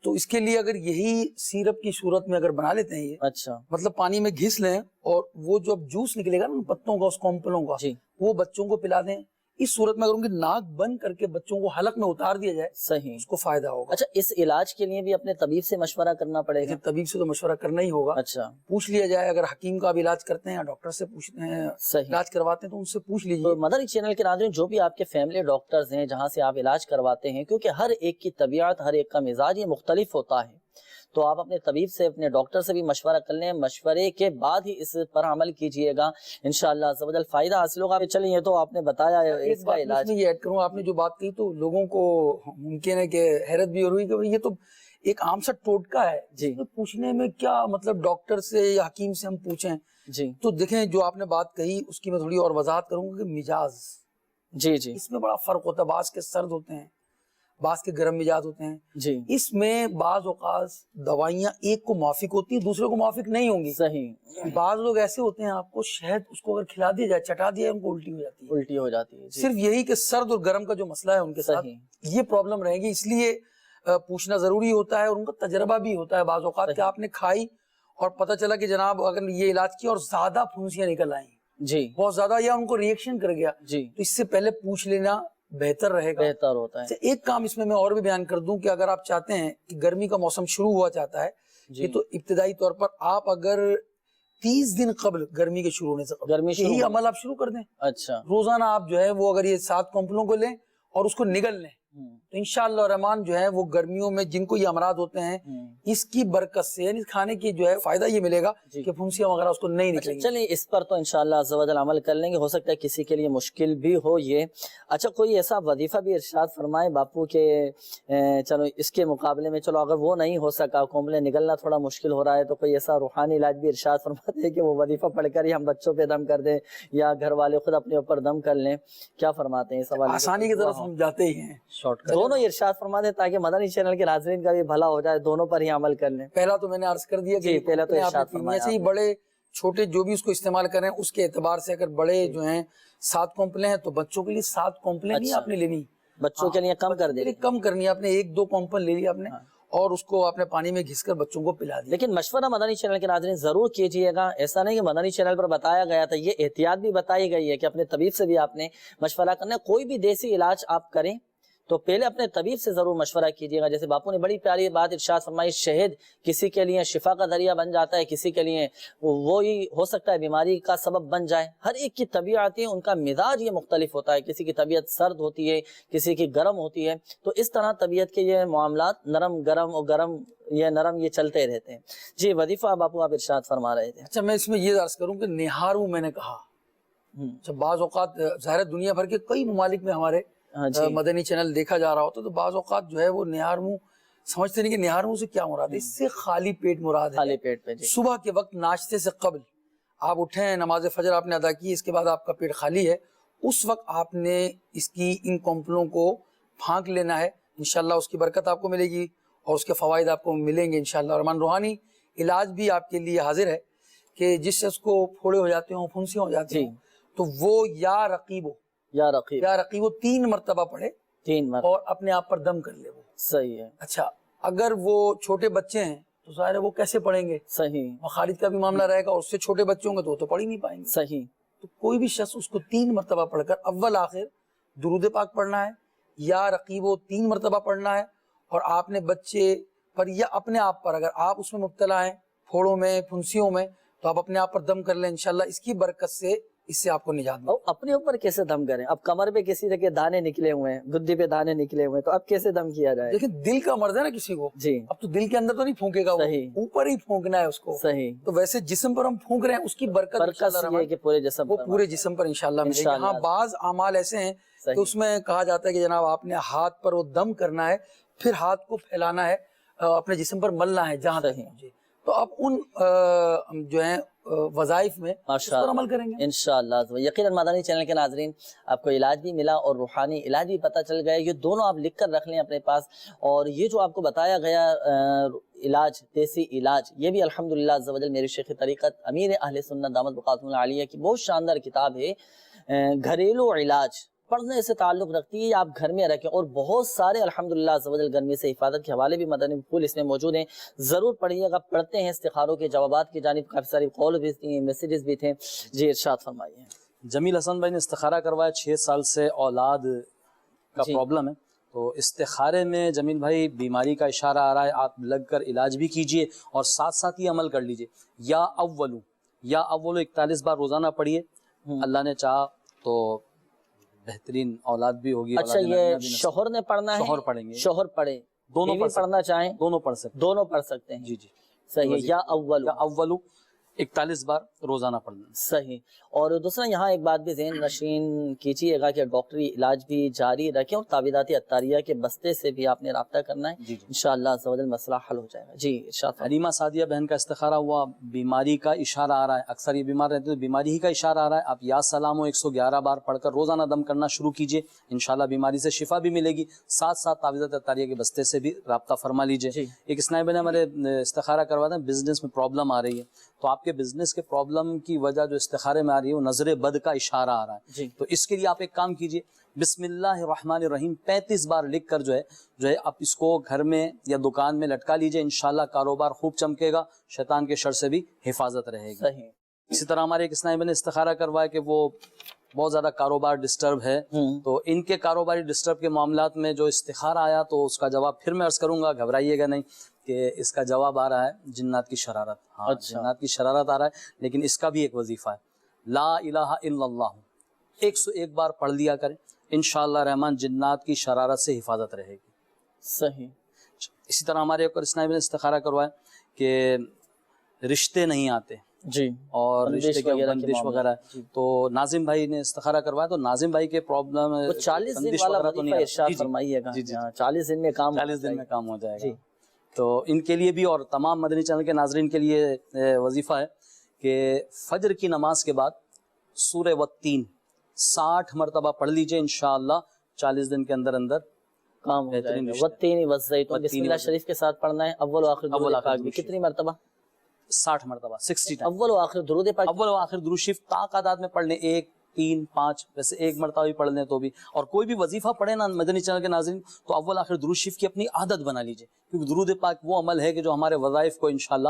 تو اس کے لیے اگر یہی سیرپ کی صورت میں اگر بنا لیتے ہیں یہ, اچھا مطلب پانی میں گھس لیں, اور وہ جو اب جوس نکلے گا نا پتوں کا, اس کونپلوں کا, وہ بچوں کو پلا دیں. اس صورت میں اگر ان کی ناک بند کر کے بچوں کو حلق میں اتار دیا جائے, صحیح, اس کو فائدہ ہوگا. اچھا اس علاج کے لیے بھی اپنے طبیب سے مشورہ کرنا پڑے گا؟ طبیب سے تو مشورہ کرنا ہی ہوگا. اچھا پوچھ لیا جائے, اگر حکیم کا بھی علاج کرتے ہیں یا ڈاکٹر سے پوچھتے ہیں, علاج کرواتے ہیں تو ان سے پوچھ لیجیے. مدنی چینل کے ناظرین, جو بھی آپ کے فیملی ڈاکٹرز ہیں جہاں سے آپ علاج کرواتے ہیں, کیونکہ ہر ایک کی طبیعت, ہر ایک کا مزاج یہ مختلف ہوتا ہے, تو آپ اپنے طبیب سے, اپنے ڈاکٹر سے بھی مشورہ کر لیں, مشورے کے بعد ہی اس پر عمل کیجئے گا, انشاءاللہ عز و جل فائدہ حاصل ہوگا. چلیں یہ تو آپ نے بتایا اس کا علاج. میں یہ ایڈ کروں, آپ نے جو بات کہی تو لوگوں کو ممکن ہے کہ حیرت بھی ہو رہی کہ یہ تو ایک عام سا ٹوٹکا ہے, جی پوچھنے میں کیا مطلب ڈاکٹر سے یا حکیم سے ہم پوچھیں. جی تو دیکھیں جو آپ نے بات کہی اس کی میں تھوڑی اور وضاحت کروں گا کہ مزاج, جی جی اس میں بڑا فرق ہوتا ہے. بعض کے سرد ہوتے ہیں, بعض کے گرم مزاج ہوتے ہیں. جی اس میں بعض اوقات دوائیاں ایک کو موافق ہوتی ہیں, دوسرے کو موافق نہیں ہوں گی. صحیح. بعض لوگ ایسے ہوتے ہیں, آپ کو شہد اس کو اگر کھلا دیا جائے, چٹا دیا, ان کو الٹی ہو جاتی ہے. الٹی ہو جاتی ہے. صرف یہی کہ سرد اور گرم کا جو مسئلہ ہے ان کے ساتھ یہ پرابلم رہے گی, اس لیے پوچھنا ضروری ہوتا ہے, اور ان کا تجربہ بھی ہوتا ہے بعض اوقات کہ آپ نے کھائی اور پتہ چلا کہ جناب اگر یہ علاج کیا اور زیادہ پھنسیاں نکل آئیں, جی بہت زیادہ, یا ان کو ریئیکشن کر گیا, جی تو اس سے پہلے پوچھ لینا بہتر رہے گا, بہتر ہوتا ہے. ایک کام اس میں اور بھی بیان کر دوں کہ اگر آپ چاہتے ہیں کہ گرمی کا موسم شروع ہوا چاہتا ہے, یہ تو ابتدائی طور پر آپ اگر 30 دن قبل گرمی کے شروع ہونے سے قبل یہی عمل آپ شروع کر دیں. اچھا روزانہ آپ جو ہے وہ اگر یہ 7 کونپلوں کو لیں اور اس کو نگل لیں, تو انشاءاللہ الرحمن جو ہے وہ گرمیوں میں جن کو یہ امراض ہوتے ہیں اس کی برکت سے, یعنی کھانے کی جو ہے فائدہ یہ ملے گا کہ پھنسیاں وغیرہ اس کو نہیں نکلیں گی. چلیں اس پر تو انشاءاللہ عز و جل عمل کر لیں گے, ہو سکتا ہے کسی کے لیے مشکل بھی ہو یہ. اچھا کوئی ایسا وظیفہ بھی ارشاد فرمائے باپو کہ چلو اس کے مقابلے میں, چلو اگر وہ نہیں ہو سکا, کونپلیں نگلنا تھوڑا مشکل ہو رہا ہے, تو کوئی ایسا روحانی علاج بھی ارشاد فرماتے ہیں کہ وہ وظیفہ پڑھ کر ہی ہم بچوں پہ دم کر دیں, یا گھر والے خود اپنے اوپر دم کر لیں, کیا فرماتے ہیں اس حوالے سے؟ آسانی کی طرف ہم جاتے ہی ہیں, دونوں ارشاد فرما دیں تاکہ مدنی چینل کے ناظرین کا بھی بھلا ہو جائے, دونوں پر ہی عمل کر لیں. پہلا تو میں نے عرض کر دیا کہ پہلا تو ارشاد فرمایا, ایسے ہی بڑے چھوٹے جو بھی اس کو استعمال کریں اس کے اعتبار سے, اگر بڑے جو ہیں 7 کونپلیں ہیں تو بچوں کے لیے 7 کونپلیں نہیں آپ نے لینی, بچوں کے لیے کم کر دیں, کم کرنی ہے آپ نے, 1-2 کونپل لے لی آپ نے, اور اس کو آپ نے پانی میں گھس کر بچوں کو پلا دیا. لیکن مشورہ مدنی چینل کے ناظرین ضرور کیجئے گا, ایسا نہیں کہ مدنی چینل پر بتایا گیا تھا, یہ احتیاط بھی بتائی گئی ہے کہ اپنے طبیب سے بھی آپ نے مشورہ کرنا ہے. کوئی بھی دیسی علاج آپ کریں تو پہلے اپنے طبیب سے ضرور مشورہ کیجیے گا. جیسے باپو نے بڑی پیاری بات ارشاد فرمائی, شہد کسی کے لیے شفا کا ذریعہ بن جاتا ہے, کسی کے لیے وہی ہو سکتا ہے بیماری کا سبب بن جائے. ہر ایک کی طبیعت ہے, ان کا مزاج یہ مختلف ہوتا ہے, کسی کی طبیعت سرد ہوتی ہے, کسی کی گرم ہوتی ہے. تو اس طرح طبیعت کے یہ معاملات نرم گرم اور گرم یہ نرم یہ چلتے رہتے ہیں. جی وظیفہ باپو آپ ارشاد فرما رہے تھے. اچھا میں اس میں یہ عرض کروں کہ نہاروں میں نے کہا, جب بعض اوقات ظاہر دنیا بھر کے کئی ممالک میں ہمارے مدنی چینل دیکھا جا رہا ہوتا تو بعض اوقات جو ہے وہ نہار منہ سمجھتے نہیں کہ نہار منہ سے کیا مراد ہے. اس سے خالی پیٹ مراد ہے. خالی پیٹ پہ صبح کے وقت ناشتے سے قبل آپ اٹھیں, نماز فجر آپ نے ادا کی, اس کے بعد آپ کا پیٹ خالی ہے, اس وقت آپ نے اس کی ان کمپلوں کو پھانک لینا ہے. انشاءاللہ اس کی برکت آپ کو ملے گی اور اس کے فوائد آپ کو ملیں گے انشاءاللہ. رحمان روحانی علاج بھی آپ کے لیے حاضر ہے کہ جس شخص کو پھوڑے ہو جاتے ہوں, پھنسی ہو جاتی ہوں, تو وہ یا رقیبو 3 مرتبہ پڑھے, 3 مرتبہ, اور اپنے آپ پر دم کر لے. وہ صحیح ہے. اچھا اگر وہ چھوٹے بچے ہیں تو ظاہر ہے وہ کیسے پڑھیں گے؟ صحیح. خالد کا بھی معاملہ رہے گا, اور اس سے چھوٹے بچے ہوں گے تو وہ تو پڑھ ہی نہیں پائیں گے. صحیح. تو کوئی بھی شخص اس کو 3 مرتبہ پڑھ کر اول آخر درود پاک پڑھنا ہے, یا رقیبو 3 مرتبہ پڑھنا ہے, اور آپ نے بچے پر یا اپنے آپ پر اگر آپ اس میں مبتلا ہیں پھوڑوں میں پھنسیوں میں تو آپ اپنے آپ پر دم کر لیں انشاءاللہ. اس کی برکت سے اس سے آپ کو نجات ملے. اپنے اوپر کیسے دم کریں؟ اب کمر پہ کسی جگہ دانے نکلے ہوئے ہیں, گدی پہ دانے نکلے ہوئے ہیں, تو اب کیسے دم کیا جائے؟ دیکھیں دل کا مرض ہے نا کسی کو, جی اب تو دل کے اندر تو نہیں پھونکے گا, اوپر ہی پھونکنا ہے اس کو. صحیح. تو ویسے جسم پر ہم پھونک رہے ہیں, اس کی برکت یہ کہ پورے جسم وہ پورے جسم پر انشاءاللہ ملے گی. ہاں بعض اعمال ایسے ہیں کہ اس میں کہا جاتا ہے کہ جناب آپ نے ہاتھ پر وہ دم کرنا ہے, پھر ہاتھ کو پھیلانا ہے, اپنے جسم پر ملنا ہے جہاں تک پہنچے. تو اب ان جو ہیں وظائف میں اس پر عمل کریں گے انشاءاللہ. یقیناً مدنی چینل کے ناظرین آپ کو علاج بھی ملا اور روحانی علاج بھی پتہ چل گیا. یہ دونوں آپ لکھ کر رکھ لیں اپنے پاس. اور یہ جو آپ کو بتایا گیا علاج, دیسی علاج, یہ بھی الحمدللہ عز و جل میرے شیخ طریقت امیر اہل سنت دامت بقاتم العالیہ کی بہت شاندار کتاب ہے. گھریلو علاج پڑھنے سے تعلق رکھتی ہے, آپ گھر میں رکھیں. اور بہت سارے الحمدللہ عز و جل گرمی سے حفاظت کے حوالے بھی مدنی پھول اس میں موجود ہیں, ضرور پڑھیے گا. پڑھتے ہیں استخاروں کے جوابات کی جانب کافی ساری کال بھی تھیں, میسیجز بھی تھے. جی ارشاد فرمائیے. جمیل حسن بھائی نے استخارہ کروایا, 6 سال سے اولاد کا پرابلم ہے. تو استخارے میں جمیل بھائی بیماری کا اشارہ آ رہا ہے, آپ لگ کر علاج بھی کیجئے اور ساتھ ساتھ یہ عمل کر لیجئے. یا اولو 41 بار روزانہ پڑھیے, اللہ نے چاہا تو بہترین اولاد بھی ہوگی. اچھا یہ شوہر نے پڑھنا ہے؟ شوہر پڑھیں گے, شوہر پڑھے, دونوں پڑھنا چاہیں دونوں پڑھ سکتے ہیں, دونوں پڑھ سکتے ہیں. جی جی صحیح. یا اولو 41 بار روزانہ پڑھنا. صحیح. اور دوسرا یہاں ایک بات بھی ذہن نشین کیجیے گا کہ ڈاکٹری علاج بھی جاری رکھیں, اور تعویذات عطاریہ کے بستے سے بھی آپ نے رابطہ کرنا ہے. انشاءاللہ عز و جل مسئلہ حل ہو جائے گا. جی ارشاد. حلیمہ سعدیہ بہن کا استخارہ ہوا, بیماری کا اشارہ آ رہا ہے, اکثر یہ بیمار رہتے ہیں تو بیماری ہی کا اشارہ آ رہا ہے. آپ یا سلام 111 بار پڑھ کر روزانہ دم کرنا شروع کیجئے, انشاءاللہ بیماری سے شفا بھی ملے گی. ساتھ ساتھ تعویذات عطاریہ کے بستے سے بھی رابطہ فرما لیجئے. ایک اسنائب نے ہمارے استخارہ کرواتے ہیں, بزنس میں پرابلم آ رہی ہے, تو آپ کے بزنس کے پرابلم کی وجہ جو استخارے میں آ رہی ہے وہ نظر بد کا اشارہ آ رہا ہے. تو اس کے لیے آپ ایک کام کیجئے, بسم اللہ الرحمن الرحیم 35 بار لکھ کر جو ہے آپ اس کو گھر میں یا دکان میں لٹکا لیجئے. انشاءاللہ کاروبار خوب چمکے گا, شیطان کے شر سے بھی حفاظت رہے گی. اسی طرح ہمارے ایک اسنائب نے استخارہ کروایا کہ وہ بہت زیادہ کاروبار ڈسٹرب ہے, تو ان کے کاروباری ڈسٹرب کے معاملات میں جو استخارہ آیا تو اس کا جواب پھر میں عرض کروں گا, گھبرائیے گا نہیں, کہ اس کا جواب آ رہا ہے جنات کی شرارت. ہاں جنات کی شرارت آ رہا ہے, لیکن اس کا بھی ایک وظیفہ ہے, لا الہ الا اللہ 101 بار پڑھ لیا کریں, انشاءاللہ رحمان جنات کی شرارت سے حفاظت رہے گی. صحیح. اسی طرح ہمارے ایک اور اسنائب نے استخارہ کروایا کہ رشتے نہیں آتے, جی, اور رشتے کے بندش وغیرہ, تو ناظم بھائی نے استخارہ کروایا. تو ناظم بھائی کے پرابلم 40 دن والا وظیفہ ارشاد فرمائیے گا. 40 دن میں کام 40 دن میں کام ہو جائے گا. تو ان کے لیے بھی اور تمام مدنی چینل کے ناظرین کے لیے وظیفہ ہے کہ فجر کی نماز کے بعد سورہ والتین 60 مرتبہ پڑھ لیجئے, انشاءاللہ 40 دن کے اندر اندر کام ہو جائے گا. والتین والزیتون بسم اللہ شریف کے ساتھ پڑھنا ہے. اول و آخر درود پاک بھی کتنی مرتبہ؟ 60 مرتبہ 60 ٹائم. اول و آخر درود پاک, اول و آخر درود شریف تعداد میں پڑھ لیں, 1 3 5 ویسے 1 مرتبہ بھی پڑھ لیں تو بھی. اور کوئی بھی وظیفہ پڑھے نا مدنی چینل کے ناظرین تو اول آخر درود شریف کی اپنی عادت بنا لیجئے, کیونکہ درود پاک وہ عمل ہے کہ جو ہمارے وظائف کو انشاءاللہ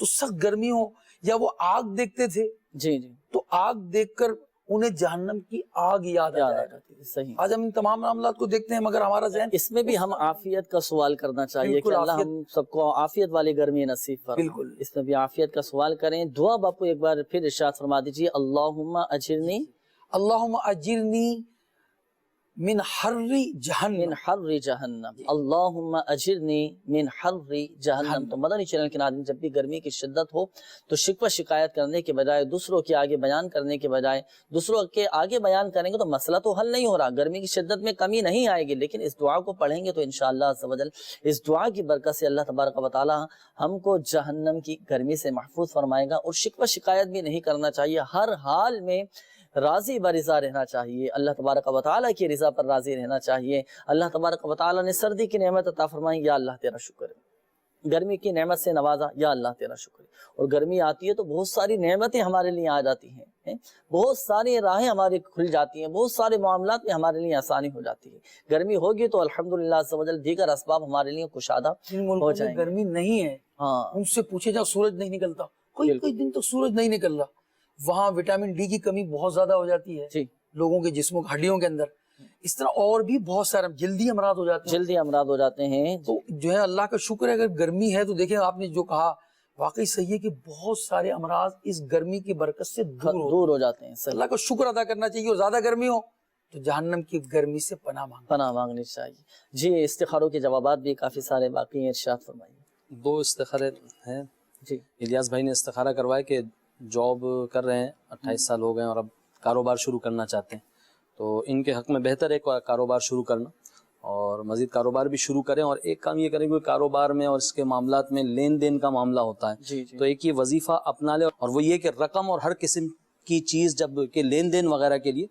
تو سخت گرمی ہو یا وہ آگ دیکھتے تھے جی جی تو آگ دیکھ کر انہیں جہنم کی آگ یاد آ جاتی ہے. صحیح. آج ہم ان تمام معاملات کو دیکھتے ہیں مگر ہمارا ذہن اس میں بھی ہم عافیت کا سوال کرنا چاہیے کہ اللہ ہم سب کو عافیت والی گرمی نصیب فرمائے. بالکل اس میں بھی عافیت کا سوال کریں. دعا باپو ایک بار پھر ارشاد فرما دیجیے. اللہم اجرنی من حر جہنم اللہم اجرنی من حر جہنم. تو مدنی چینل کے ناظرین جب بھی گرمی کی شدت ہو تو شکوہ شکایت کرنے کے بجائے دوسروں کے آگے بیان کرنے کے بجائے دوسروں کے آگے بیان کریں گے تو مسئلہ تو حل نہیں ہو رہا. گرمی کی شدت میں کمی نہیں آئے گی لیکن اس دعا کو پڑھیں گے تو انشاءاللہ عز و جل اس دعا کی برکت سے اللہ تبارک و تعالی ہم کو جہنم کی گرمی سے محفوظ فرمائے گا. اور شکوہ شکایت بھی نہیں کرنا چاہیے. ہر حال میں راضی برضا رہنا چاہیے. اللہ تبارک و تعالیٰ کی رضا پر راضی رہنا چاہیے. اللہ تبارک و تعالیٰ نے سردی کی نعمت عطا فرمائی, یا اللہ تیرا شکر ہے. گرمی کی نعمت سے نوازا, یا اللہ تیرا شکر ہے. اور گرمی آتی ہے تو بہت ساری نعمتیں ہمارے لیے آ جاتی ہیں, بہت ساری راہیں ہماری کھل جاتی ہیں, بہت سارے معاملات میں ہمارے لیے آسانی ہو جاتی ہے. گرمی ہوگی تو الحمدللہ عز و جل دیگر اسباب ہمارے لیے کشادہ ہو جائیں گے. گرمی نہیں ہے ان سے پوچھے جا سورج نہیں نکلتا, کوئی دن تو سورج نہیں نکل رہا, وہاں وٹامن ڈی کی کمی بہت زیادہ ہو جاتی ہے لوگوں کے جسموں ہڈیوں کے اندر. اس طرح اور بھی بہت سارے جلدی امراض ہو جاتے ہیں. جلدی امراض ہو جاتے ہیں. تو جو ہے اللہ کا شکر ہے اگر گرمی ہے تو دیکھیں آپ نے جو کہا واقعی صحیح ہے کہ بہت سارے امراض اس گرمی کی برکت سے دور ہو جاتے ہیں. اللہ کا شکر ادا کرنا چاہیے. اور زیادہ گرمی ہو تو جہنم کی گرمی سے پناہ مانگنی چاہیے. جی استخاروں کے جوابات بھی کافی سارے باقی ہیں, ارشاد فرمائیے. 2 استخارے ہیں جی. الیاس بھائی نے استخارہ کروایا کہ جاب کر رہے ہیں, 28 سال ہو گئے اور اب کاروبار شروع کرنا چاہتے ہیں, تو ان کے حق میں بہتر ہے کاروبار شروع کرنا اور مزید کاروبار بھی شروع کریں. اور ایک کام یہ کریں کہ کاروبار میں اور اس کے معاملات میں لین دین کا معاملہ ہوتا ہے, تو ایک یہ وظیفہ اپنا لے, اور وہ یہ کہ رقم اور ہر قسم کی چیز جب کہ لین دین وغیرہ کے لیے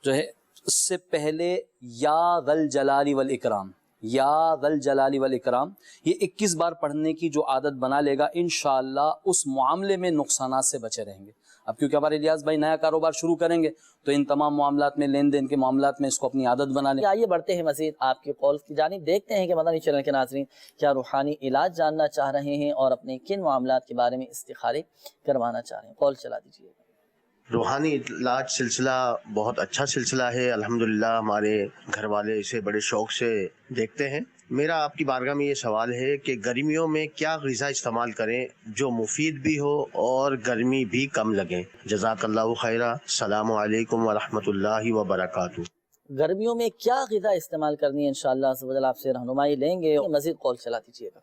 جو ہے اس سے پہلے یا ذا الجلال والاکرام, یا ذا الجلال والاکرام یہ 21 بار پڑھنے کی جو عادت بنا لے گا انشاءاللہ اس معاملے میں نقصانات سے بچے رہیں گے. اب کیونکہ ہمارے الیاس بھائی نیا کاروبار شروع کریں گے تو ان تمام معاملات میں لین دین کے معاملات میں اس کو اپنی عادت بنا لیں. آئیے بڑھتے ہیں مزید آپ کے کالز کی جانب. دیکھتے ہیں کہ مدنی چینل کے ناظرین کیا روحانی علاج جاننا چاہ رہے ہیں اور اپنے کن معاملات کے بارے میں استخارے کروانا چاہ رہے ہیں. کال چلا دیجیے. روحانی علاج سلسلہ بہت اچھا سلسلہ ہے الحمدللہ. ہمارے گھر والے اسے بڑے شوق سے دیکھتے ہیں. میرا آپ کی بارگاہ میں یہ سوال ہے کہ گرمیوں میں کیا غذا استعمال کریں جو مفید بھی ہو اور گرمی بھی کم لگے. جزاک اللہ خیرہ. السلام علیکم ورحمۃ اللہ وبرکاتہ. گرمیوں میں کیا غذا استعمال کرنی ہے انشاءاللہ عز و جل آپ سے رہنمائی لیں گے. مزید کال چلا دیجیے گا.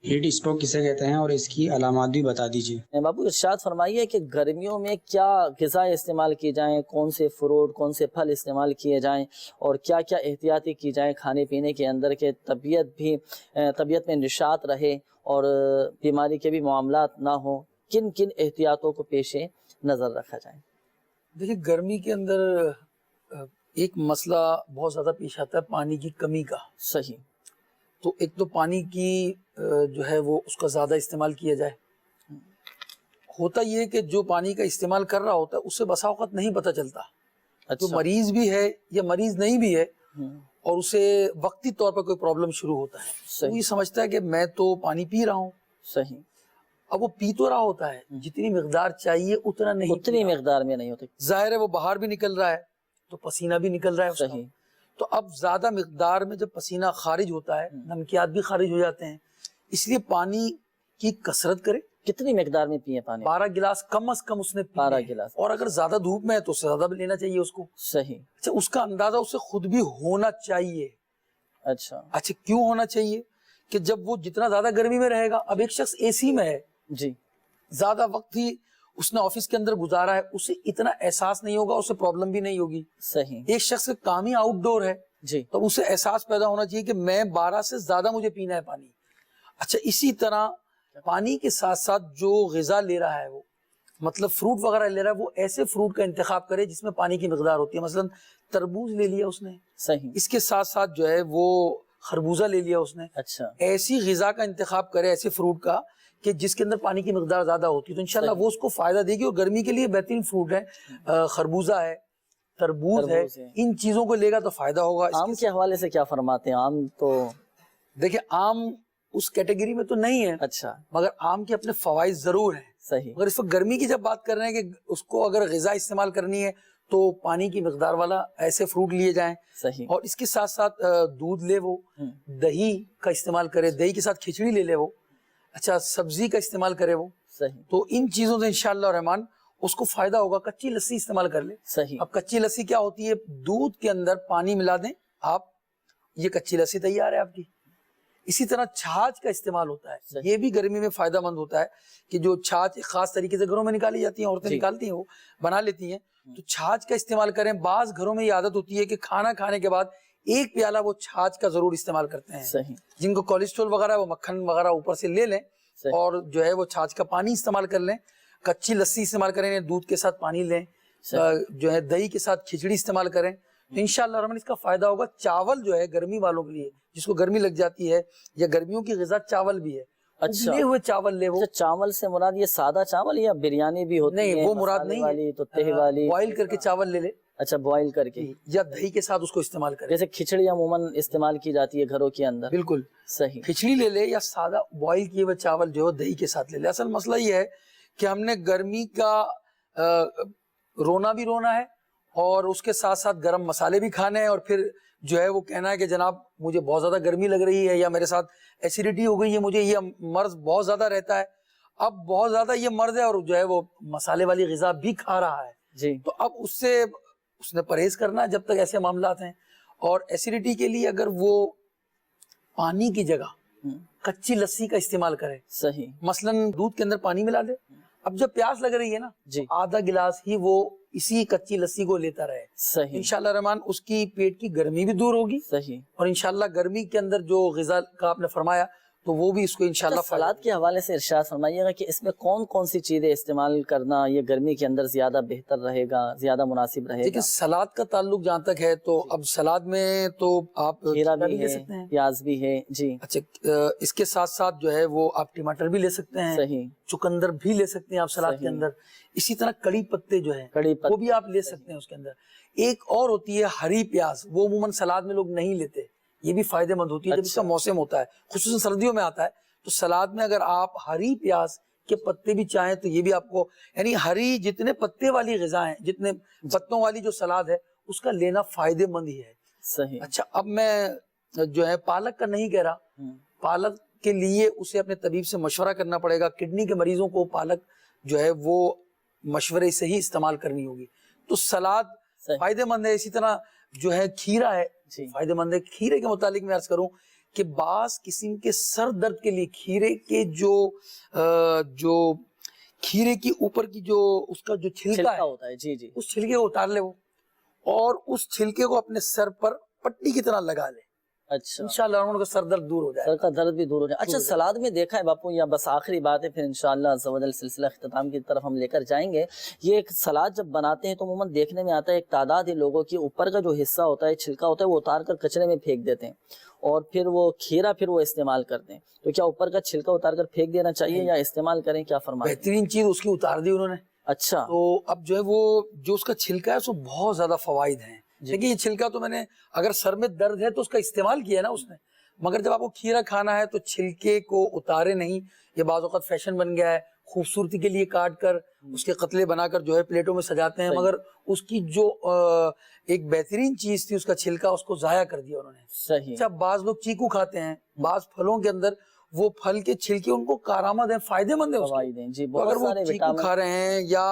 ہیٹ اسٹروک کسے کہتے ہیں اور اس کی علامات بھی بتا دیجیے. باپو ارشاد فرمائیے کہ گرمیوں میں کیا غذا استعمال کی جائیں, کون سے فروٹ کون سے پھل استعمال کیے جائیں اور کیا کیا احتیاطی کی جائیں کھانے پینے کے اندر کہ طبیعت میں نشاط رہے اور بیماری کے بھی معاملات نہ ہوں. کن کن احتیاطوں کو پیش نظر رکھا جائے؟ دیکھیں گرمی کے اندر ایک مسئلہ بہت زیادہ پیش آتا ہے پانی کی کمی کا. صحیح. تو ایک تو پانی کی جو ہے وہ اس کا زیادہ استعمال کیا جائے. ہوتا یہ ہے کہ جو پانی کا استعمال کر رہا ہوتا ہے اسے بسا اوقات نہیں پتہ چلتا. جو مریض بھی ہے یا مریض نہیں بھی ہے اور اسے وقتی طور پر کوئی پرابلم شروع ہوتا ہے وہ یہ سمجھتا ہے کہ میں تو پانی پی رہا ہوں. صحیح. اب وہ پی تو رہا ہوتا ہے جتنی مقدار چاہیے اتنا نہیں, اتنی مقدار میں نہیں ہوتی. ظاہر ہے وہ باہر بھی نکل رہا ہے تو پسینہ بھی نکل رہا ہے. صحیح. تو اب زیادہ مقدار میں جب پسینہ خارج ہوتا ہے نمکیات بھی خارج ہو جاتے ہیں. اس لیے پانی کی کثرت کرے. کتنی مقدار میں پیے پانی؟ 12 گلاس کم از کم اس نے 12 گلاس. اور اگر زیادہ دھوپ میں ہے تو زیادہ بھی لینا چاہیے اس کو. صحیح. اچھا اس کا اندازہ اسے خود بھی ہونا چاہیے. اچھا کیوں ہونا چاہیے کہ جب وہ جتنا زیادہ گرمی میں رہے گا, اب ایک شخص اے سی میں ہے جی, زیادہ وقت ہی اس نے آفس کے اندر گزارا ہے, اسے اتنا احساس نہیں ہوگا, اسے پرابلم بھی نہیں ہوگی. صحیح. ایک شخص کا کام ہی آؤٹ ڈور ہے جی, تو اسے احساس پیدا ہونا چاہیے کہ میں 12 سے زیادہ مجھے پینا ہے پانی. اچھا اسی طرح پانی کے ساتھ ساتھ جو غذا لے رہا ہے وہ مطلب فروٹ وغیرہ لے رہا ہے وہ ایسے فروٹ کا انتخاب کرے جس میں پانی کی مقدار ہوتی ہے. مثلا تربوز لے لیا اس نے. صحیح. اس کے ساتھ ساتھ جو ہے وہ خربوزہ لے لیا اس نے. اچھا ایسی غذا کا انتخاب کرے ایسے فروٹ کا کہ جس کے اندر پانی کی مقدار زیادہ ہوتی ہے تو انشاءاللہ وہ اس کو فائدہ دے گی. اور گرمی کے لیے بہترین فروٹ ہے, خربوزہ ہے, تربوز ہے, ان چیزوں کو لے گا تو فائدہ ہوگا. آم کے حوالے سے کیا فرماتے ہیں؟ آم تو دیکھیں آم اس کیٹیگری میں تو نہیں ہے. اچھا. مگر آم کے اپنے فوائد ضرور ہیں. صحیح. مگر اس وقت گرمی کی جب بات کر رہے ہیں کہ اس کو اگر غذا استعمال کرنی ہے تو پانی کی مقدار والا ایسے فروٹ لیے جائیں. صحیح. اور اس کے ساتھ ساتھ دودھ لے وہ, دہی کا استعمال کرے, دہی کے ساتھ کھچڑی لے لے وہ, اچھا سبزی کا استعمال کرے وہ. صحیح. تو ان چیزوں سے انشاءاللہ الرحمن اس کو فائدہ ہوگا. کچی لسی استعمال کر لے. صحیح. اب کچی لسی کیا ہوتی ہے, دودھ کے اندر پانی ملا دیں آپ, یہ کچی لسی تیار ہے آپ کی. اسی طرح چھاچھ کا استعمال ہوتا ہے, یہ بھی گرمی میں فائدہ مند ہوتا ہے کہ جو چھاچھ ایک خاص طریقے سے گھروں میں نکالی جاتی ہیں, عورتیں نکالتی ہیں, وہ بنا لیتی ہیں, تو چھاچھ کا استعمال کریں. بعض گھروں میں یہ عادت ہوتی ہے کہ کھانا کھانے کے بعد ایک پیالہ وہ چھاچھ کا ضرور استعمال کرتے ہیں. صحیح. جن کو کولیسٹرول وغیرہ وہ مکھن وغیرہ اوپر سے لے لیں اور جو ہے وہ چھاچھ کا پانی استعمال کر لیں. کچی لسی استعمال کریں, دودھ کے ساتھ پانی لیں, جو ہے دہی کے ساتھ کھچڑی استعمال کریں, تو انشاءاللہ الرحمن اس کا فائدہ ہوگا. چاول جو ہے گرمی والوں کے لیے, جس کو گرمی لگ جاتی ہے, یا گرمیوں کی غذا چاول بھی ہے. اچھا. ابلے ہوئے چاول لے وہ. چاول سے مراد یہ سادہ چاول یا بریانی بھی ہوتی ہے؟ نہیں, وہ مراد نہیں ہے, تو تہہ والی بوائل کر کے چاول لے لے. اچھا, بوائل کر کے, یا دہی کے ساتھ اس کو استعمال کرے. جیسے کھچڑی عموماً استعمال کی جاتی ہے گھروں کے اندر. بالکل صحیح. کھچڑی لے لے یا سادہ بوائل کیے ہوئے چاول جو ہے دہی کے ساتھ لے لے. اصل مسئلہ یہ ہے کہ ہم نے گرمی کا رونا بھی رونا ہے اور اس کے ساتھ ساتھ گرم مسالے بھی کھانے ہیں, اور پھر جو ہے وہ کہنا ہے کہ جناب مجھے بہت زیادہ گرمی لگ رہی ہے, یا میرے ساتھ ایسیڈیٹی ہو گئی ہے, مجھے یہ مرض بہت زیادہ رہتا ہے. اب بہت زیادہ یہ مرض ہے اور جو ہے وہ مسالے والی غذا بھی کھا رہا ہے. جی. تو اب اس نے پرہیز کرنا ہے جب تک ایسے معاملات ہیں. اور ایسیڈیٹی کے لیے اگر وہ پانی کی جگہ کچی لسی کا استعمال کرے. صحیح. مثلاً دودھ کے اندر پانی ملا دے. اب جب پیاس لگ رہی ہے نا, آدھا گلاس ہی وہ اسی کچی لسی کو لیتا رہے. صحیح. انشاءاللہ رحمان اس کی پیٹ کی گرمی بھی دور ہوگی. صحیح. اور انشاءاللہ گرمی کے اندر جو غذا کا آپ نے فرمایا تو وہ بھی اس کو انشاءاللہ. سلاد کے حوالے سے ارشاد فرمائیے گا کہ اس میں کون کون سی چیزیں استعمال کرنا یہ گرمی کے اندر زیادہ بہتر رہے گا, زیادہ مناسب رہے گا؟ دیکھیں سلاد کا تعلق جہاں تک ہے تو اب سلاد میں تو آپ کھیرا بھی ہے, پیاز بھی ہے. جی. اچھا, اس کے ساتھ ساتھ جو ہے وہ آپ ٹماٹر بھی لے سکتے ہیں. صحیح. چکندر بھی لے سکتے ہیں آپ سلاد کے اندر. اسی طرح کڑی پتے جو ہیں وہ بھی آپ لے سکتے ہیں اس کے اندر. ایک اور ہوتی ہے ہری پیاز, وہ عموماً سلاد میں لوگ نہیں لیتے, یہ بھی فائدے مند ہوتی ہے جب اس کا موسم ہوتا ہے, خصوصاً سردیوں میں آتا ہے. تو سلاد میں اگر آپ ہری پیاز کے پتے بھی چاہیں تو یہ بھی آپ کو, یعنی ہری جتنے پتے والی غذا ہیں, جتنے پتوں والی جو سلاد ہے اس کا لینا فائدے مند ہی ہے. صحیح. اچھا, اب میں جو ہے پالک کا نہیں کہہ رہا, پالک کے لیے اسے اپنے طبیب سے مشورہ کرنا پڑے گا. کڈنی کے مریضوں کو پالک جو ہے وہ مشورے سے ہی استعمال کرنی ہوگی. تو سلاد فائدے مند ہے. اسی طرح جو ہے کھیرا ہے فائدے مند ہے. کھیرے کے متعلق میں عرض کروں کہ بعض قسم کے سر درد کے لیے کھیرے کے جو کھیرے کی اوپر کی جو اس کا جو چھلکا ہوتا ہے, جی جی, اس چھلکے کو اتار لے وہ, اور اس چھلکے کو اپنے سر پر پٹی کی طرح لگا لے. اچھا, انشاءاللہ ان کا سر درد دور ہو جائے. سر کا درد بھی دور ہو جائے. اچھا, سلاد میں دیکھا ہے باپو, یا بس آخری بات ہے, پھر انشاءاللہ عز و جل سلسلہ اختتام کی طرف ہم لے کر جائیں گے. یہ ایک سلاد جب بناتے ہیں تو عموماً دیکھنے میں آتا ہے ایک تعداد ہی لوگوں کی اوپر کا جو حصہ ہوتا ہے, چھلکا ہوتا ہے, وہ اتار کر کچرے میں پھینک دیتے ہیں, اور پھر وہ کھیرا پھر وہ استعمال کرتے ہیں. تو کیا اوپر کا چھلکا اتار کر پھینک دینا چاہیے یا استعمال کریں, کیا فرمائیں؟ بہترین چیز اس کی اتار دی انہوں نے. اچھا. تو اب جو ہے وہ جو اس کا چھلکا ہے اس میں بہت زیادہ فوائد ہیں. دیکھیں یہ چھلکا تو میں نے, اگر سر میں درد ہے تو اس کا استعمال کیا نا اس نے, مگر جب آپ کو کھیرا کھانا ہے تو چھلکے کو اتارے نہیں. یہ بعض اوقات فیشن بن گیا ہے, خوبصورتی کے لیے کاٹ کر اس کے قتلے بنا کر جو ہے پلیٹوں میں سجاتے ہیں, مگر اس کی جو ایک بہترین چیز تھی اس کا چھلکا, اس کو ضائع کر دیا انہوں نے. صحیح. اچھا, بعض لوگ چیکو کھاتے ہیں, بعض پھلوں کے اندر وہ پھل کے چھلکے ان کو کارآمد ہیں, فائدے مند ہیں. جی, اگر وہ چیکو کھا رہے ہیں یا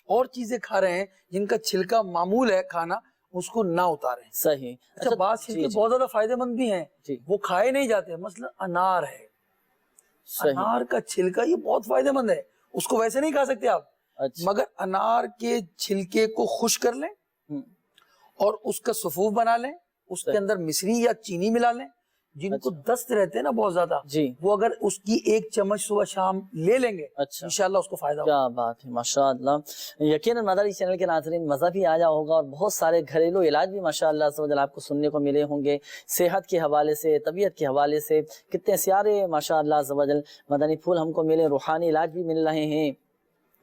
اور چیزیں کھا رہے ہیں جن کا چھلکا معمول ہے کھانا, اس کو نہ اتاریں. صحیح. اچھا, بعض چھلکے بہت زیادہ فائدے مند بھی ہیں, وہ کھائے نہیں جاتے. مثلا انار ہے, انار کا چھلکا یہ بہت فائدے مند ہے, اس کو ویسے نہیں کھا سکتے آپ. مگر انار کے چھلکے کو خشک کر لیں اور اس کا سفوف بنا لیں, اس کے اندر مصری یا چینی ملا لیں. جن کو دست رہتے ہیں نا بہت زیادہ, وہ اگر اس کی ایک چمچ صبح شام لے لیں گے, انشاءاللہ اس کو فائدہ ہوگا. کیا بات ہے, ماشاءاللہ. یقیناً مداری چینل کے ناظرین مزہ بھی آیا ہوگا, اور بہت سارے گھریلو علاج بھی ماشاءاللہ عز و جل آپ کو سننے کو ملے ہوں گے, صحت کے حوالے سے, طبیعت کے حوالے سے. کتنے سارے ماشاءاللہ عز و جل مدنی پھول ہم کو ملے, روحانی علاج بھی مل رہے ہیں.